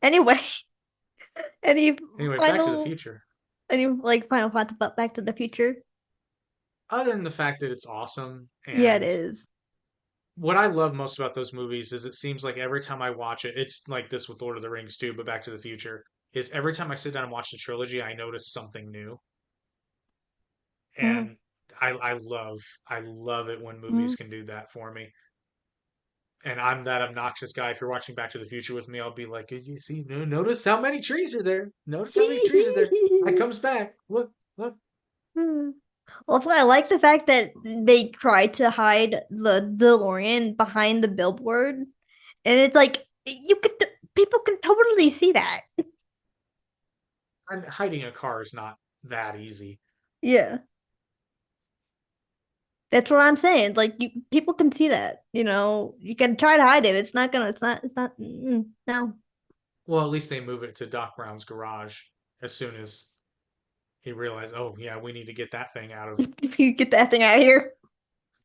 Anyway, any Anyway, Back to the final, Future. any like final thoughts about Back to the Future? Other than the fact that it's awesome, Yeah, it and is. what I love most about those movies is it seems like every time I watch it, it's like this with Lord of the Rings too, but Back to the Future is every time I sit down and watch the trilogy, I notice something new. Mm, And I love it when mm. movies can do that for me. And I'm that obnoxious guy. If you're watching Back to the Future with me, I'll be like, "Did you see? Notice how many trees are there. Notice how many trees are there. I comes back. Look, look." Also, I like the fact that they tried to hide the DeLorean behind the billboard, and it's like people can totally see that. And hiding a car is not that easy. Yeah, that's what I'm saying. Like people can see that. You can try to hide it. It's not gonna. It's not. It's not. No. Well, at least they move it to Doc Brown's garage as soon as he realized, oh yeah, we need to get that thing out of You get that thing out of here.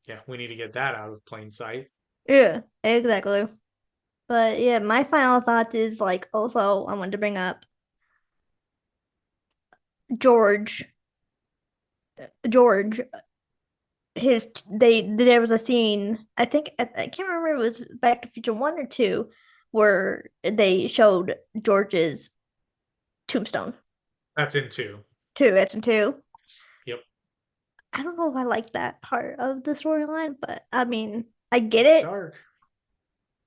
yeah, we need to get that out of plain sight. Yeah, exactly. But yeah, my final thought is like also I wanted to bring up George. George, there was a scene. I can't remember if it was Back to Future 1 or 2 where they showed George's tombstone. That's in two. 2, that's in 2. Yep. I don't know if I like that part of the storyline, but I mean, I get It's it. dark.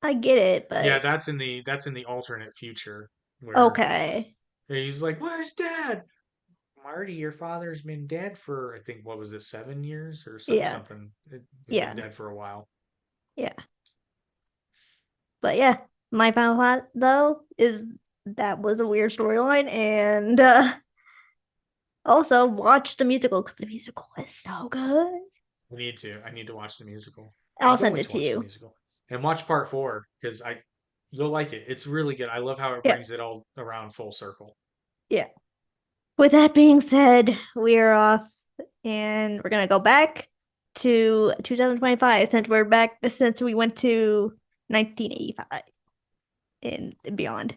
I get it, Yeah, but that's in the alternate future where okay. he's like, "Where's Dad?" Marty, your father's been dead for I think what was it, 7 years or Yeah. something. He's been Yeah. dead for a while. Yeah. But yeah, my final thought though is that was a weird storyline, and also watch the musical because the musical is so good. We need to. I need to watch the musical. I I'll can't send wait it to to watch the you. musical and watch part four because I you'll like it. It's really good. I love how it Yeah. brings it all around full circle. Yeah. With that being said, we are off and we're gonna go back to 2025 since we went to 1985 and beyond.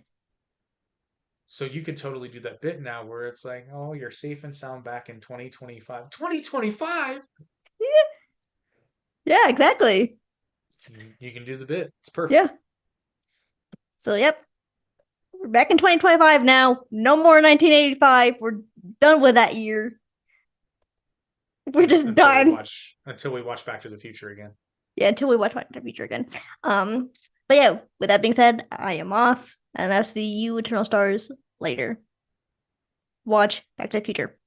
So you could totally do that bit now where it's like, oh, you're safe and sound back in 2025. 2025? Yeah, exactly. You can do the bit. It's perfect. Yeah. So yep. We're back in 2025 now. No more 1985. We're done with that year. We're just done. Until we watch Back to the Future again. Yeah, until we watch Back to the Future again. But yeah, with that being said, I am off, and I'll see you Eternal Stars later. Watch Back to the Future.